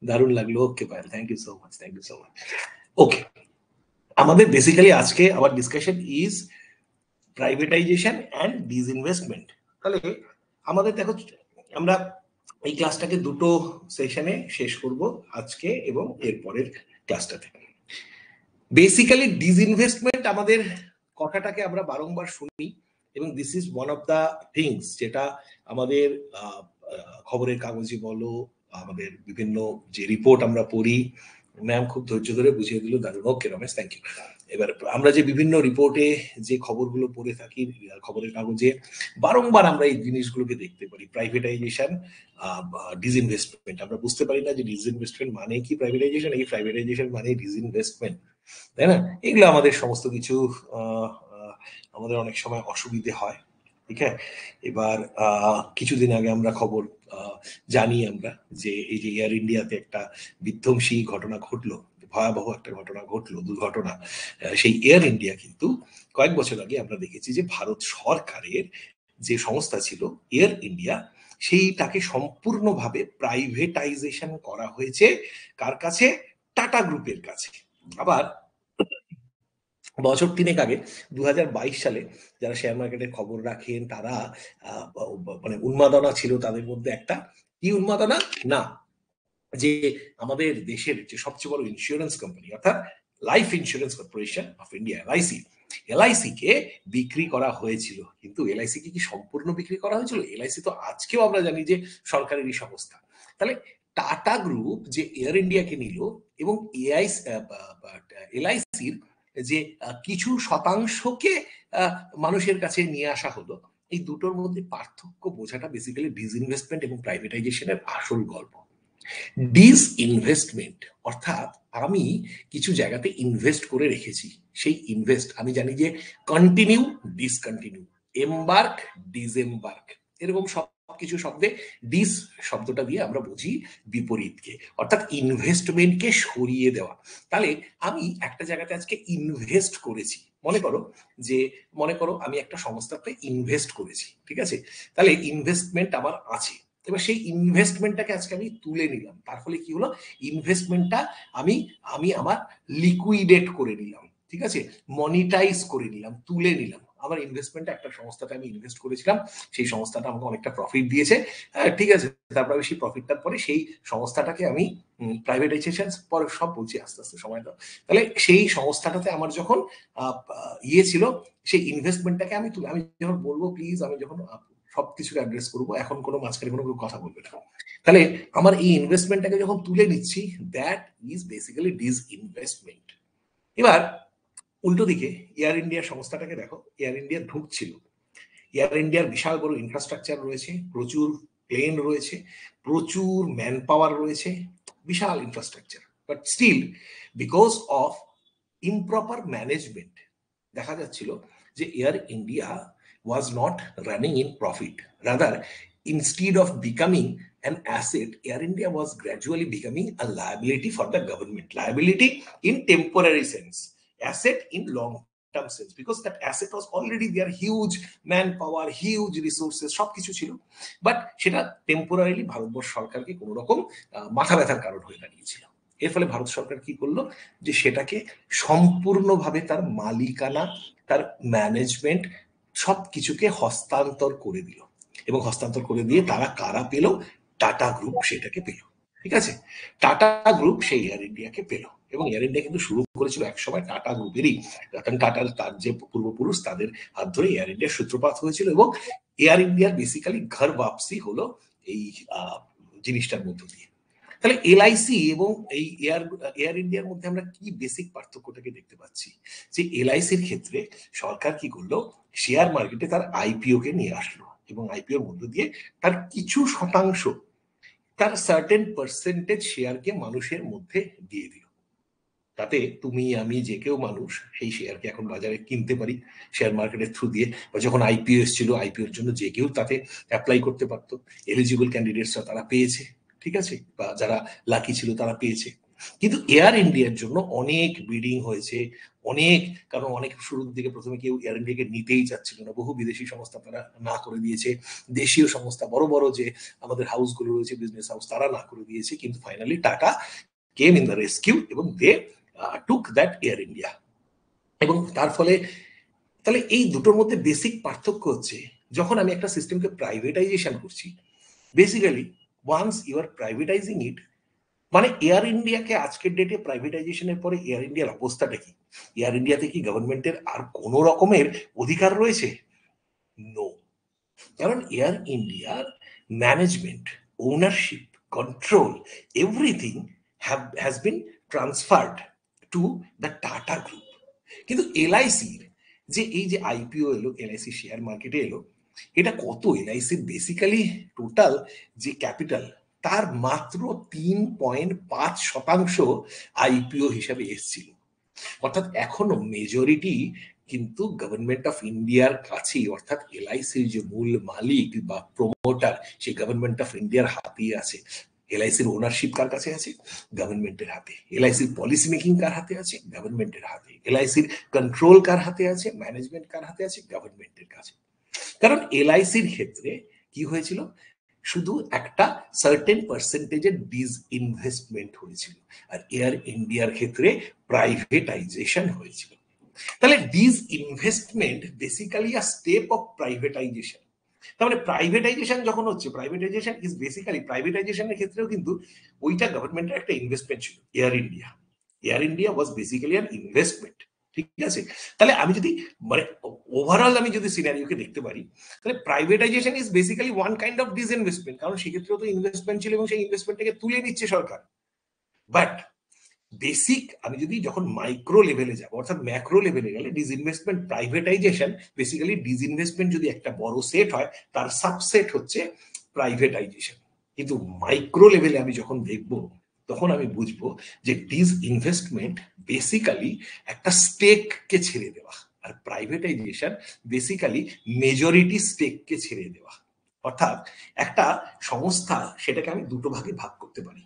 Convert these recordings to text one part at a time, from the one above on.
দারুণ লাগলো। Okay Payel, thank you so much, thank you so much. Okay, আমাদের basically আজকে our discussion is privatisation and disinvestment. তাহলে আমাদের দেখো, আমরা এই ক্লাসটাকে দুটো সেশনে শেষ করব, আজকে এবং এর পরের ক্লাসটাতে। বেসিক্যালি ডিসইনভেস্টমেন্ট আমাদের কথাটাকে আমরা বারংবার শুনি, এবং this is one of the things যেটা আমাদের খবরের কাগজে বলো, আমাদের বিভিন্ন যে রিপোর্ট আমরা পড়ি, ম্যাম খুব ধৈর্য ধরে বুঝিয়ে দিল, দারুণ। ওকে রমেশ, থ্যাংক ইউ। এবার আমরা যে বিভিন্ন রিপোর্টে যে খবরগুলো পড়ে থাকি খবরের কাগজে, বারংবার আমরা এই জিনিসগুলোকে দেখতে পারি, প্রাইভেটাইজেশন, ডিসইনভেস্টমেন্ট। আমরা বুঝতে পারি না যে ডিসইনভেস্টমেন্ট মানে কি প্রাইভেটাইজেশন, এই প্রাইভেটাইজেশন মানে ডিসইনভেস্টমেন্ট, তাই না? এগুলো আমাদের সমস্ত কিছু আমাদের অনেক সময় অসুবিধে হয়, ঠিক আছে। এবার কিছুদিন আগে আমরা খবর জানি আমরা যে এই যে এয়ার ইন্ডিয়াতে একটা বিধ্বংসী ঘটনা ঘটলো, ভয়াবহ একটা ঘটনা ঘটলো, দুর্ঘটনা। সেই এয়ার ইন্ডিয়া কিন্তু কয়েক বছর আগে আমরা দেখেছি যে ভারত সরকারের যে সংস্থা ছিল এয়ার ইন্ডিয়া, সেইটাকে সম্পূর্ণভাবে প্রাইভেটাইজেশন করা হয়েছে। কার কাছে? টাটা গ্রুপের কাছে। আবার বছর তিনেক আগে 2022 সালে যারা শেয়ার মার্কেটের খবর রাখেন তারা মানে উন্মাদনা ছিল তাদের মধ্যে একটা, কি উন্মাদনা না, যে আমাদের দেশের যে সবচেয়ে বড় ইন্স্যুরেন্স কোম্পানি অর্থাৎ Life Insurance Corporation of India, LIC কে বিক্রি করা হয়েছিল। কিন্তু এলআইসি কে কি সম্পূর্ণ বিক্রি করা হয়েছিল? এলআইসি তো আজকেও আমরা জানি যে সরকারেরই সংস্থা। তাহলে টাটা গ্রুপ যে এয়ার ইন্ডিয়াকে নিল এবং এলআইসির যে কিছু শতাংশকে মানুষের কাছে নিয়ে আসা হলো, এই দুটোর মধ্যে পার্থক্য বোঝাটা বেসিক্যালি ডিসইনভেস্টমেন্ট এবং প্রাইভেটাইজেশনের আসল গল্প। ডিসইনভেস্টমেন্ট অর্থাৎ আমি কিছু জায়গাতে ইনভেস্ট করে রেখেছি, সেই ইনভেস্ট আমি জানি যে কন্টিনিউ, ডিসকন্টিনিউ, এমবার্ক, ডিসএমবার্ক, এরকম সবকিছু শব্দে ডিস শব্দটা দিয়ে আমরা বুঝি বিপরীতকে, অর্থাৎ ইনভেস্টমেন্টকে সরিয়ে দেওয়া। তাহলে আমি একটা জায়গাতে আজকে ইনভেস্ট করেছি, মনে করো আমি একটা সংস্থাতে ইনভেস্ট করেছি, ঠিক আছে? তাহলে ইনভেস্টমেন্ট আমার আছে, এবার সেই ইনভেস্টমেন্টটাকে আজকে আমি তুলে নিলাম, তার ফলে কি হলো, ইনভেস্টমেন্টটা আমি আমি আমার লিকুইডেট করে নিলাম, ঠিক আছে, মনিটাইজ করে নিলাম, তুলে নিলাম। আমার ইনভেস্টমেন্টটা একটা সংস্থাতে আমি ইনভেস্ট করেছিলাম, সেই সংস্থাটা আমাকে অনেকটা প্রফিট দিয়েছে, ঠিক আছে, তারপরে সেই প্রফিটটার পরে সেই সংস্থাটাকে আমি প্রাইভেটাইজেশন পরে সব বলছি, আস্তে আস্তে সময় দাও। তাহলে সেই সংস্থাটাতে আমার যখন ইয়ে ছিল, সেই ইনভেস্টমেন্টটাকে আমি যখন বলবো প্লিজ, আমি যখন সবকিছুকে অ্যাড্রেস করবো, এখন কোনো মাঝখানে কোনো কথা বলবে না। তাহলে আমার এই ইনভেস্টমেন্টটাকে যখন তুলে নিচ্ছি, দ্যাট ইজ বেসিক্যালি ডিসইনভেস্টমেন্ট। এবার উল্টো দিকে এয়ার ইন্ডিয়া সংস্থাটাকে দেখো, এয়ার ইন্ডিয়া ঢুকছিল, এয়ার ইন্ডিয়ার বিশাল বড় ইনফ্রাস্ট্রাকচার রয়েছে, প্রচুর প্লেন রয়েছে, প্রচুর ম্যান পাওয়ার রয়েছে, বিশাল infrastructure, but still because of improper management দেখা যাচ্ছিল যে Air India was not running in profit. Rather, instead of becoming an asset, Air India was gradually becoming a liability for the government. Liability in temporary sense, asset in long-term sense, because that asset was already there, huge manpower, huge resources, সবকিছু ছিল, but সেটা temporarily Bharatvarsha সরকারকে কোনো রকম মাথা ব্যথার কারণ হয়ে দাঁড়িয়েছিল। এর ফলে ভারত সরকার কি করলো, যে সেটাকে সম্পূর্ণভাবে তার মালিকানা, তার ম্যানেজমেন্ট সবকিছুকে হস্তান্তর করে দিল, এবং হস্তান্তর করে দিয়ে তারা কারা পেল? টাটা গ্রুপ সেটাকে পেল, ঠিক আছে। টাটা গ্রুপ সেই এয়ার ইন্ডিয়াকে পেল, এবং এয়ার ইন্ডিয়া কিন্তু শুরু করেছিল একসময় টাটা গ্রুপেরই, কারণ টাটার তার যে পূর্বপুরুষ তাদের হাত ধরে এয়ার ইন্ডিয়ার সূত্রপাত হয়েছিল, এবং এয়ার ইন্ডিয়ার বেসিক্যালি ঘর বাপসি হলো এই জিনিসটার মধ্য দিয়ে। তাহলে এলআইসি এবং এই এয়ার ইন্ডিয়ার মধ্যে আমরা কি বেসিক পার্থক্যটাকে দেখতে পাচ্ছি, যে এলআইসির ক্ষেত্রে সরকার কি করলো, শেয়ার মার্কেটে তার আইপিও কে নিয়ে আসলো, এবং আইপিওর মধ্য দিয়ে তার কিছু শতাংশ, তার সার্টেন পার্সেন্টেজ শেয়ারকে মানুষের মধ্যে দিয়ে দিল, তাতে তুমি আমি যে কেউ মানুষ সেই শেয়ারকে এখন বাজারে কিনতে পারি শেয়ার মার্কেটের থ্রু দিয়ে, বা যখন আইপিও এসেছিল আইপিওর জন্য যে কেউ তাতে অ্যাপ্লাই করতে পারতো, এলিজিবল ক্যান্ডিডেটসরা তারা পেয়েছে, ঠিক আছে, বা যারা লাকি ছিল তারা পেয়েছে। কিন্তু এয়ার ইন্ডিয়ার জন্য অনেক বিডিং হয়েছে, অনেক, কারণ অনেক শুরুর দিকে প্রথমে কেউ এয়ার ইন্ডিয়াকে নিতেই চাচ্ছিল না, বহু বিদেশি সংস্থা তারা না করে দিয়েছে, দেশীয় সংস্থা বড় বড় যে আমাদের হাউসগুলো রয়েছে বিজনেস হাউস তারা না করে দিয়েছে, কিন্তু finally tata came in the rescue এবং দে টুক দ্যাট এয়ার ইন্ডিয়া। এবং তার ফলে তাহলে এই দুটোর মধ্যে বেসিক পার্থক্য হচ্ছে, যখন আমি একটা সিস্টেমকে প্রাইভেটাইজেশন করছি, basically once you R privatising ইট, মানে এয়ার ইন্ডিয়াকে আজকের ডেটে প্রাইভেটাইজেশনের পরে এয়ার ইন্ডিয়ার অবস্থাটা কি? এয়ার ইন্ডিয়াতে কি গভর্নমেন্টের আর কোনো রকমের অধিকার রয়েছে? নো। কারণ এয়ার ইন্ডিয়ার management, ownership, control, everything has been transferred to the tata group. কিন্তু এলআইসির যে এই যে আইপিও এলো, এলআইসি শেয়ার মার্কেটে এলো, এটা কত? এলআইসির বেসিক্যালি টোটাল যে ক্যাপিটাল তার মাত্র 3.5% আইপিও হিসাবে এসছিল। অর্থাৎ এখনো মেজরিটি কিন্তু গভর্নমেন্ট অফ ইন্ডিয়ার কাছেই, অর্থাৎ এলআইসির যে মূল মালিক বা প্রমোটার সে গভর্নমেন্ট অফ ইন্ডিয়ার হাতেই আছে। এলআইসির ওনারশিপ কার কাছে আছে? গভর্নমেন্টের হাতে। এলআইসির পলিসি মেকিং কার হাতে আছে? গভর্নমেন্টের হাতে। এলআইসির কন্ট্রোল কার হাতে আছে? ম্যানেজমেন্ট কার হাতে আছে? গভর্নমেন্টের কাছে। কারণ এলআইসির ক্ষেত্রে কি হয়েছিল, শুধু একটা সার্টেন পার্সেন্টেজের ডিসইনভেস্টমেন্ট হয়েছিল, আর এয়ার ইন্ডিয়ার ক্ষেত্রে প্রাইভেটাইজেশন হয়েছিল। তাহলে disinvestment basically a step of privatisation. তাহলে প্রাইভেটাইজেশন যখন হচ্ছে, প্রাইভেটাইজেশন ইজ বেসিক্যালি, প্রাইভেটাইজেশনের ক্ষেত্রেও কিন্তু ওইটা গভর্নমেন্টের একটা ইনভেস্টমেন্ট ছিল। Air India, air India was basically an investment. ঠিক আছে? তাহলে আমি যদি মানে ওভারঅল আমি যদি সিনারিওকে দেখতে পারি, তাহলে privatisation is basically one kind of disinvestment, কারণ সেক্ষেত্রেও তো ইনভেস্টমেন্ট ছিল এবং সেই ইনভেস্টমেন্টটাকে তুলে নিচ্ছে সরকার। বাট বেসিক আমি যদি যখন মাইক্রো লেভেলে যাব, অর্থাৎ ম্যাক্রো লেভেলে গেলে, ডিসইনভেস্টমেন্ট প্রাইভেটাইজেশন বেসিক্যালি ডিসইনভেস্টমেন্ট যদি একটা বড় সেট হয়, তার সাবসেট হচ্ছে প্রাইভেটাইজেশন। কিন্তু মাইক্রো লেভেলে আমি যখন দেখব, তখন আমি বুঝবো যে ডিসইনভেস্টমেন্ট বেসিক্যালি একটা স্টেককে ছেড়ে দেওয়া, আর প্রাইভেটাইজেশন বেসিক্যালি মেজরিটি স্টেককে ছেড়ে দেওয়া। অর্থাৎ একটা সংস্থা, সেটাকে আমি দুটো ভাগে ভাগ করতে পারি,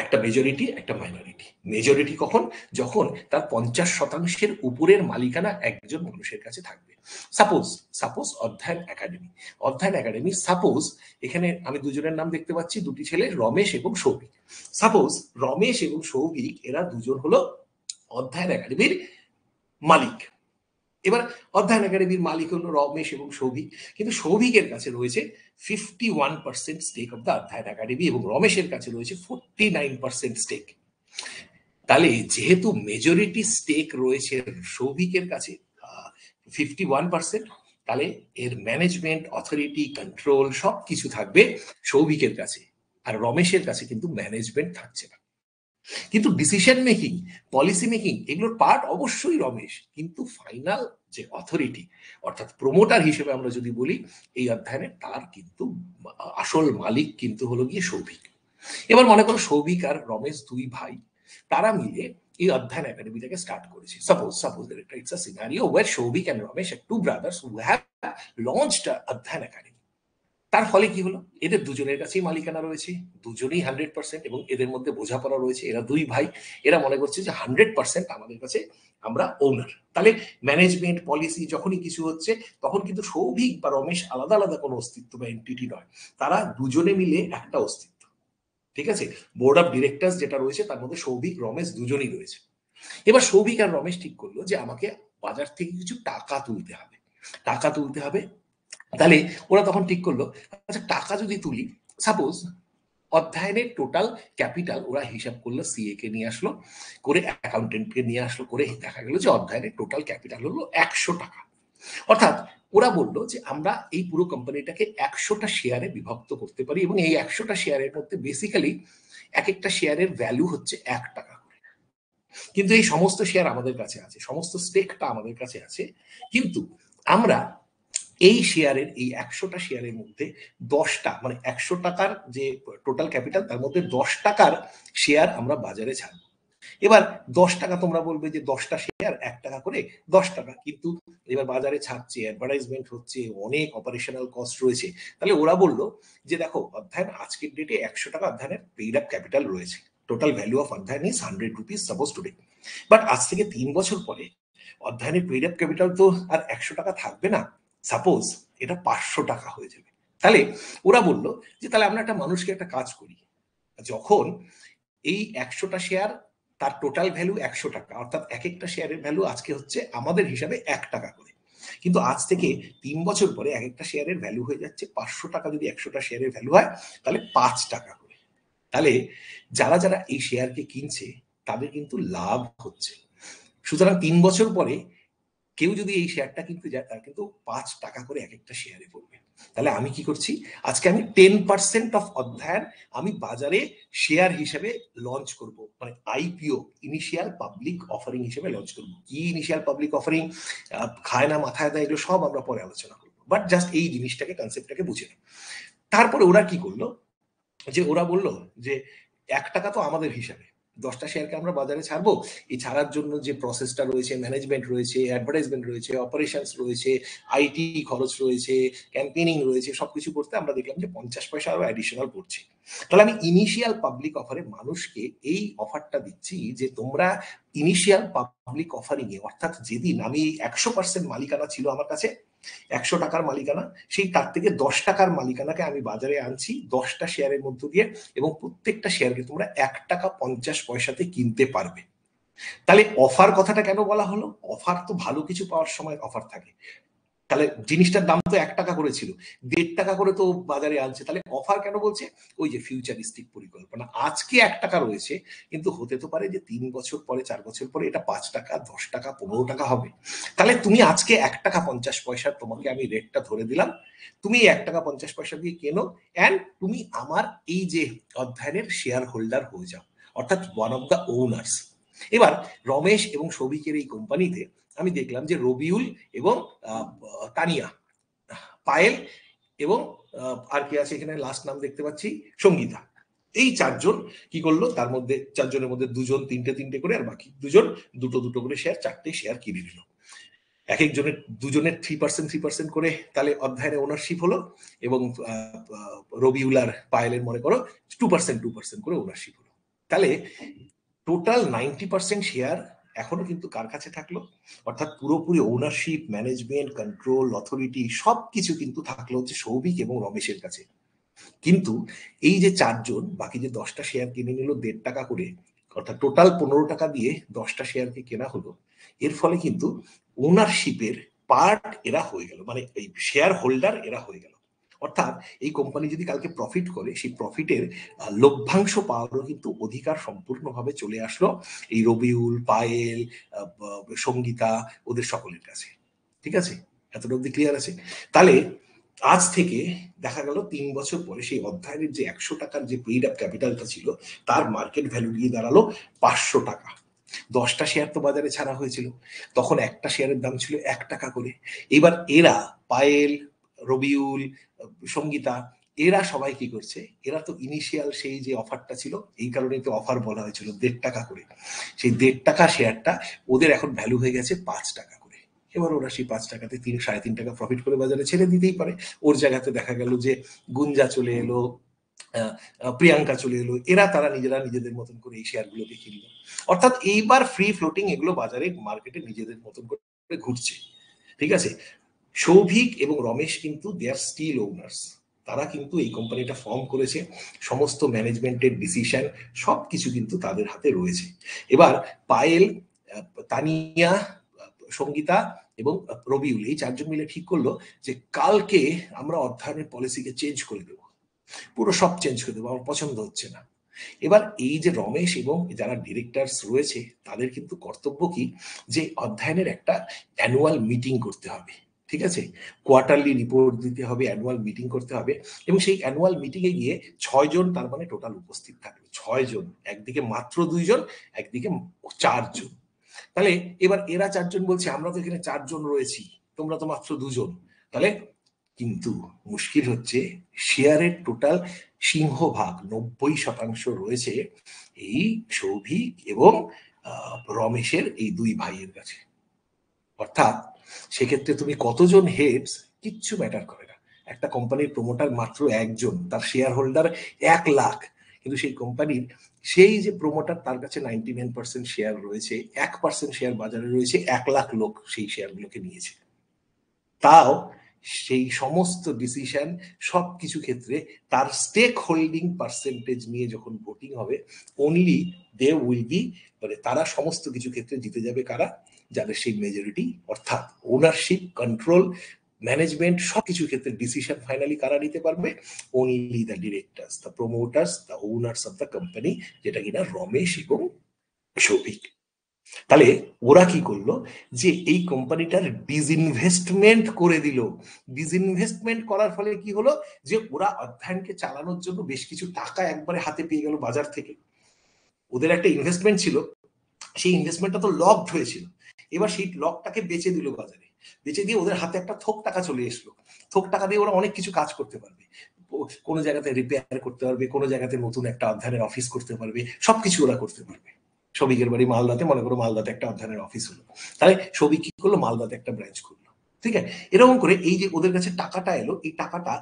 একটা মেজরিটি, একটা মাইনরিটি। মেজরিটি কখন? যখন তার 50% উপরের মালিকানা একজন মানুষের কাছে থাকবে। সাপোজ সাপোজ অধ্যয়ন একাডেমি, অধ্যয়ন একাডেমি সাপোজ, এখানে আমি দুজনের নাম দেখতে পাচ্ছি, দুটি ছেলে, রমেশ এবং সৌভিক। সাপোজ রমেশ এবং সৌভিক এরা দুজন হলো অধ্যয়ন একাডেমির মালিক। এবার অধ্যয়ন একাডেমির মালিক হলো রমেশ এবং সৌভিক, কিন্তু সৌভিকের কাছে রয়েছে 51% স্টেক অফ দ্য অধ্যয়ন একাডেমি এবং রমেশের কাছে রয়েছে 49% স্টেক। তাহলে যেহেতু মেজরিটি স্টেক রয়েছে সৌভিকের কাছে 51%, তাহলে এর ম্যানেজমেন্ট, অথরিটি, কন্ট্রোল সবকিছু থাকবে সৌভিকের কাছে, আর রমেশের কাছে কিন্তু ম্যানেজমেন্ট থাকছে না। কিন্তু ডিসিশন মেকিং, পলিসি মেকিং, এগুলোর পার্ট অবশ্যই রমেশ, কিন্তু ফাইনাল যে অথরিটি, অর্থাৎ প্রমোটার হিসেবে আমরা যদি বলি এই অধ্যয়নে, তার কিন্তু আসল মালিক কিন্তু হলো গিয়ে সৌভিক। এবার মনে করো সৌভিক আর রমেশ দুই ভাই, তারা মিলে এই অধ্যয়ন একাডেমিটাকে স্টার্ট করেছে। Suppose it's a scenario where Souvik and Ramesh are two brothers who have launched Adhyayan Academy. তার ফলে কি হলো, এদের দুজনের কাছেই মালিকানা রয়েছে, দুজনেই 100%, এবং এদের মধ্যে বোঝাপড়া রয়েছে, এরা দুই ভাই, এরা মনে করছে যে 100% আমাদের কাছে আমরা ওনার। তাহলে ম্যানেজমেন্ট, পলিসি যখনই কিছু হচ্ছে, তখন কিন্তু সৌভিক বা রমেশ আলাদা আলাদা কোনো অস্তিত্ব বা এন্টিটি নয়, তারা দুজনে মিলে একটা অস্তিত্ব। ঠিক আছে? বোর্ড অফ ডিরেক্টরস যেটা রয়েছে তার মধ্যে সৌভিক, রমেশ দুজনেই রয়েছে। এবার সৌভিক আর রমেশ ঠিক করলো যে আমাকে বাজার থেকে কিছু টাকা তুলতে হবে, টাকা তুলতে হবে। তাহলে ওরা তখন ঠিক করলো, আচ্ছা টাকা যদি তুলি, সাপোজ অধ্যয়নের টোটাল ক্যাপিটাল ওরা হিসাব করলো, সিএ কে নিয়ে আসলো, করে অ্যাকাউন্টেন্টকে নিয়ে আসলো, করে দেখা গেল যে অধ্যয়নের টোটাল ক্যাপিটাল হলো 100 টাকা। অর্থাৎ ওরা বললো যে আমরা এই পুরো কোম্পানিটাকে 100টা শেয়ারে বিভক্ত করতে পারি, এবং এই 100টা শেয়ারের মধ্যে বেসিক্যালি এক একটা শেয়ারের ভ্যালু হচ্ছে 1 টাকা করে। কিন্তু এই সমস্ত শেয়ার আমাদের কাছে আছে, সমস্ত স্টেকটা আমাদের কাছে আছে, কিন্তু আমরা এই শেয়ারের, এই 100টা শেয়ারের মধ্যে 10টা, মানে 100 টাকার যে টোটাল ক্যাপিটাল তার মধ্যে 10 টাকার শেয়ার আমরা বাজারে ছাড়বো। এবার 10 টাকা, তোমরা বলবে যে 10টা শেয়ার 1 টাকা করে 10 টাকা, কিন্তু এবার বাজারে ছাড়ছে, অ্যাডভার্টাইজমেন্ট হচ্ছে, অনেক অপারেশনাল কস্ট রয়েছে। তাহলে ওরা বললো যে দেখো অধ্যয়ন আজকের ডেটে 100 টাকা অধ্যয়নের পেইড আপ ক্যাপিটাল রয়েছে, টোটাল ভ্যালু অফ অধ্যায়ন is 100 rupees suppose today. But আজ থেকে 3 বছর পরে অধ্যায়নের পেইড আপ ক্যাপিটাল তো আর 100 টাকা থাকবে না, সাপোজ এটা 500 টাকা হয়ে যাবে। তাহলে ওরা বললো যে তাহলে আমরা একটা মানুষকে একটা কাজ করি, যখন এই 100টা শেয়ার তার টোটাল ভ্যালু 100 টাকা, অর্থাৎ এক একটা শেয়ারের ভ্যালু আজকে হচ্ছে আমাদের হিসাবে 1 টাকা করে, কিন্তু আজ থেকে 3 বছর পরে এক একটা শেয়ারের ভ্যালু হয়ে যাচ্ছে 500 টাকা। যদি 100টা শেয়ারের ভ্যালু হয় তাহলে 5 টাকা করে। তাহলে যারা যারা এই শেয়ারকে কিনছে তাদের কিন্তু লাভ হচ্ছে। সুতরাং 3 বছর পরে কেউ যদি এই শেয়ারটা কিনতে যায় তার কিন্তু 5 টাকা করে এক একটা শেয়ারে পড়বে। তাহলে আমি কি করছি, আজকে আমি 10% অফ অধ্যায়ন আমি বাজারে শেয়ার হিসেবে লঞ্চ করব, মানে আইপিও, ইনিশিয়াল পাবলিক অফারিং হিসেবে লঞ্চ করব। কি ইনিশিয়াল পাবলিক অফারিং, খায় না মাথায় দেয়, এগুলো সব আমরা পরে আলোচনা করবো, বাট জাস্ট এই জিনিসটাকে, কনসেপ্টটাকে বুঝে নাও। তারপরে ওরা কি করলো, যে ওরা বলল যে 1 টাকা তো আমাদের হিসাবে, 10টা শেয়ারকে আমরা বাজারে ছাড়বো, এই ছাড়ার জন্য যে প্রসেসটা রয়েছে, ম্যানেজমেন্ট রয়েছে, অ্যাডভার্টাইজমেন্ট রয়েছে, অপারেশনস রয়েছে, আইটি খরচ রয়েছে, ক্যাম্পেইনিং রয়েছে, সবকিছু করতে আমরা দেখলাম যে 50 পয়সা আরো অ্যাডিশনাল পড়ছে। তাহলে আমি ইনিশিয়াল পাবলিক অফারে মানুষকে এই অফারটা দিচ্ছি যে তোমরা ইনিশিয়াল পাবলিক অফারিং এ, অর্থাৎ যেদিন আমি 100% মালিকানা ছিল আমার কাছে, 100 টাকার মালিকানা, সেই তার থেকে 10 টাকার মালিকানাকে আমি বাজারে আনছি 10টা শেয়ারের মধ্য দিয়ে, এবং প্রত্যেকটা শেয়ারকে তোমরা 1 টাকা 50 পয়সাতে কিনতে পারবে। তাহলে অফার কথাটা কেন বলা হলো? অফার তো ভালো কিছু পাওয়ার সময় অফার থাকে। তাহলে জিনিসটার দাম তো 1 টাকা করে ছিল, 1.5 টাকা করে তো বাজারে আনছে, তাহলে অফার কেন বলছে? ওই যে ফিউচারিস্টিক পরিকল্পনা, আজকে 1 টাকা রয়েছে, কিন্তু হতে তো পারে যে 3 বছর পরে, 4 বছর পরে এটা 5 টাকা, 10 টাকা, 15 টাকা হবে। তাহলে তুমি আজকে 1 টাকা 50 পয়সা, তোমাকে আমি রেটটা ধরে দিলাম, তুমি 1 টাকা 50 পয়সা দিয়ে কেনো, অ্যান্ড তুমি আমার এই যে অধ্যায়নের শেয়ার হোল্ডার হয়ে যাও, অর্থাৎ ওয়ান অফ দ্য ওনার্স। এবার রমেশ এবং সৌভিকের এই কোম্পানিতে আমি দেখলাম যে রবিউল এবং তানিয়া, পায়েল এবং আর কি আছে এখানে, লাস্ট নাম দেখতে পাচ্ছি সঙ্গীতা, এই 4জন কি করলো, তার মধ্যে 4জনের মধ্যে 2জন 3টে করে, আর বাকি 2জন 2টো করে শেয়ার, 4টে শেয়ার কিনে নিল। এক একজনের, দুজনের 3% করে, তাহলে অধ্যায়নের ওনারশিপ হলো, এবং রবিউল আর পায়েলের মনে করো 2% করে ওনারশিপ হলো। তাহলে টোটাল 90% শেয়ার এখনো কিন্তু কার কাছে থাকলো, অর্থাৎ পুরোপুরি ওনারশিপ, ম্যানেজমেন্ট, কন্ট্রোল, অথরিটি সবকিছু কিন্তু থাকলো হচ্ছে সৌভিক এবং রমেশের কাছে। কিন্তু এই যে 4জন বাকি যে 10টা শেয়ার কিনে নিল 1.5 টাকা করে, অর্থাৎ টোটাল 15 টাকা দিয়ে 10টা শেয়ারকে কেনা হলো, এর ফলে কিন্তু ওনারশিপের পার্ট এরা হয়ে গেল, মানে এই শেয়ার হোল্ডার এরা হয়ে গেল। অর্থাৎ এই কোম্পানি যদি কালকে প্রফিট করে, সেই প্রফিটের লভ্যাংশ পাওয়ারও কিন্তু অধিকার সম্পূর্ণভাবে চলে আসলো এই রবিউল, পায়েল, সঙ্গীতা, ওদের সকলের কাছে। ঠিক আছে, এতটা অব্দি ক্লিয়ার আছে? তাহলে আজ থেকে দেখা গেল 3 বছর পরে সেই অধ্যায়নের যে 100 টাকার যে পেইড আপ ক্যাপিটালটা ছিল, তার মার্কেট ভ্যালু গিয়ে দাঁড়ালো 500 টাকা। 10টা শেয়ার তো বাজারে ছাড়া হয়েছিল, তখন একটা শেয়ারের দাম ছিল 1 টাকা করে। এবার এরা, পায়েল, রবিউল, সঙ্গীতা, এরা সবাই কি করছে, এরা তো ইনিশিয়াল সেই যে অফারটা ছিল, এই কারণে তো অফার বলা হয়েছিল 1.5 টাকা করে, সেই 1.5 টাকা শেয়ারটা ওদের এখন ভ্যালু হয়ে গেছে 5 টাকা করে। এবার ওরা সেই 5 টাকাতে 3-3.5 টাকা প্রফিট করে বাজারে ছেড়ে দিতেই পারে। ওর জায়গাতে দেখা গেল যে গুঞ্জা চলে এলো, প্রিয়াঙ্কা চলে এলো, এরা তারা নিজেরা নিজেদের মতন করে এই শেয়ারগুলোকে কিনলো। অর্থাৎ এইবার ফ্রি ফ্লোটিং এগুলো বাজারে, মার্কেটে নিজেদের মতন করে ঘুরছে। ঠিক আছে, সৌভিক এবং রমেশ কিন্তু দে আর স্টিল ওনার্স, তারা কিন্তু এই কোম্পানিটা ফর্ম করেছে, সমস্ত ম্যানেজমেন্টের ডিসিশন সবকিছু কিন্তু তাদের হাতে রয়েছে। এবার পায়েল, তানিয়া, সঙ্গীতা এবং রবিউল, এই 4জন মিলে ঠিক করলো যে কালকে আমরা অধ্যায়নের পলিসিকে চেঞ্জ করে দেবো, পুরো সব চেঞ্জ করে দেবো, আমার পছন্দ হচ্ছে না। এবার এই যে রমেশ এবং যারা ডিরেক্টরস রয়েছে তাদের কিন্তু কর্তব্য কি, যে অধ্যায়নের একটা অ্যানুয়াল মিটিং করতে হবে। ঠিক আছে, কোয়ার্টারলি রিপোর্ট দিতে হবে, অ্যানুয়াল মিটিং করতে হবে, এবং সেই অ্যানুয়াল মিটিংয়ে গিয়ে 6জন তার মানে টোটাল উপস্থিত থাকবে। 6জন, একদিকে মাত্র 2জন, একদিকে 4জন। তাহলে এবার এরা 4জন বলছে আমরা তো এখানে 4জন রয়েছি, তোমরা তো মাত্র 2জন। তাহলে কিন্তু মুশকিল হচ্ছে শেয়ারের টোটাল সিংহভাগ 90% রয়েছে এই সৌভিক এবং রমেশের এই 2 ভাইয়ের কাছে। অর্থাৎ সেক্ষেত্রে তুমি কতজন হেডস কিচ্ছু ম্যাটার করে না। একটা কোম্পানির প্রমোটার মাত্র 1জন, তার শেয়ার হোল্ডার 1 লাখ, কিন্তু সেই কোম্পানির সেই যে প্রমোটার, তার কাছে 99% শেয়ার রয়েছে, 1% শেয়ার বাজারে রয়েছে, 1 লাখ লোক সেই শেয়ারগুলোকে নিয়েছে। তাও সেই সমস্ত ডিসিশন সবকিছু ক্ষেত্রে তার স্টেক হোল্ডিং পার্সেন্টেজ নিয়ে যখন ভোটিং হবে, অনলি দে উইল বি, মানে তারা সমস্ত কিছু ক্ষেত্রে জিতে যাবে কারা? যাদের সেই মেজরিটি, অর্থাৎ ওনারশিপ, কন্ট্রোল, ম্যানেজমেন্ট সবকিছু ক্ষেত্রে ডিসিশন ফাইনালি কারা নিতে পারবে? Only the directors, the প্রমোটার্স, the owners of the company, যেটা কিনা রমেশ এবং সৌভিক। তাহলে ওরা কি করলো? যে এই কোম্পানিটার ডিসইনভেস্টমেন্ট করে দিল। ডিসইনভেস্টমেন্ট করার ফলে কি হলো? যে ওরা অধ্যয়নকে চালানোর জন্য বেশ কিছু টাকা একবারে হাতে পেয়ে গেল বাজার থেকে। ওদের একটা ইনভেস্টমেন্ট ছিল, সেই ইনভেস্টমেন্টটা তো লকড হয়েছিল, এবার সেই লকটাকে বেচে দিল বাজারে। বেচে দিয়ে ওদের হাতে একটা থোক টাকা চলে এসলো। থোক টাকা দিয়ে ওরা অনেক কিছু কাজ করতে পারবে, কোনো জায়গাতে রিপেয়ার করতে পারবে, কোনো জায়গাতে নতুন একটা অধ্যয়নের অফিস করতে পারবে, সবকিছু ওরা করতে পারবে। সৌভিকের বাড়ি মালদাতে, মনে করো মালদাতে একটা অধ্যয়নের অফিস হলো, তাহলে সৌভিক কি করলো? মালদাতে একটা ব্রাঞ্চ খুললো। ঠিক আছে, এরকম করে এই যে ওদের কাছে টাকাটা এলো, এই টাকাটা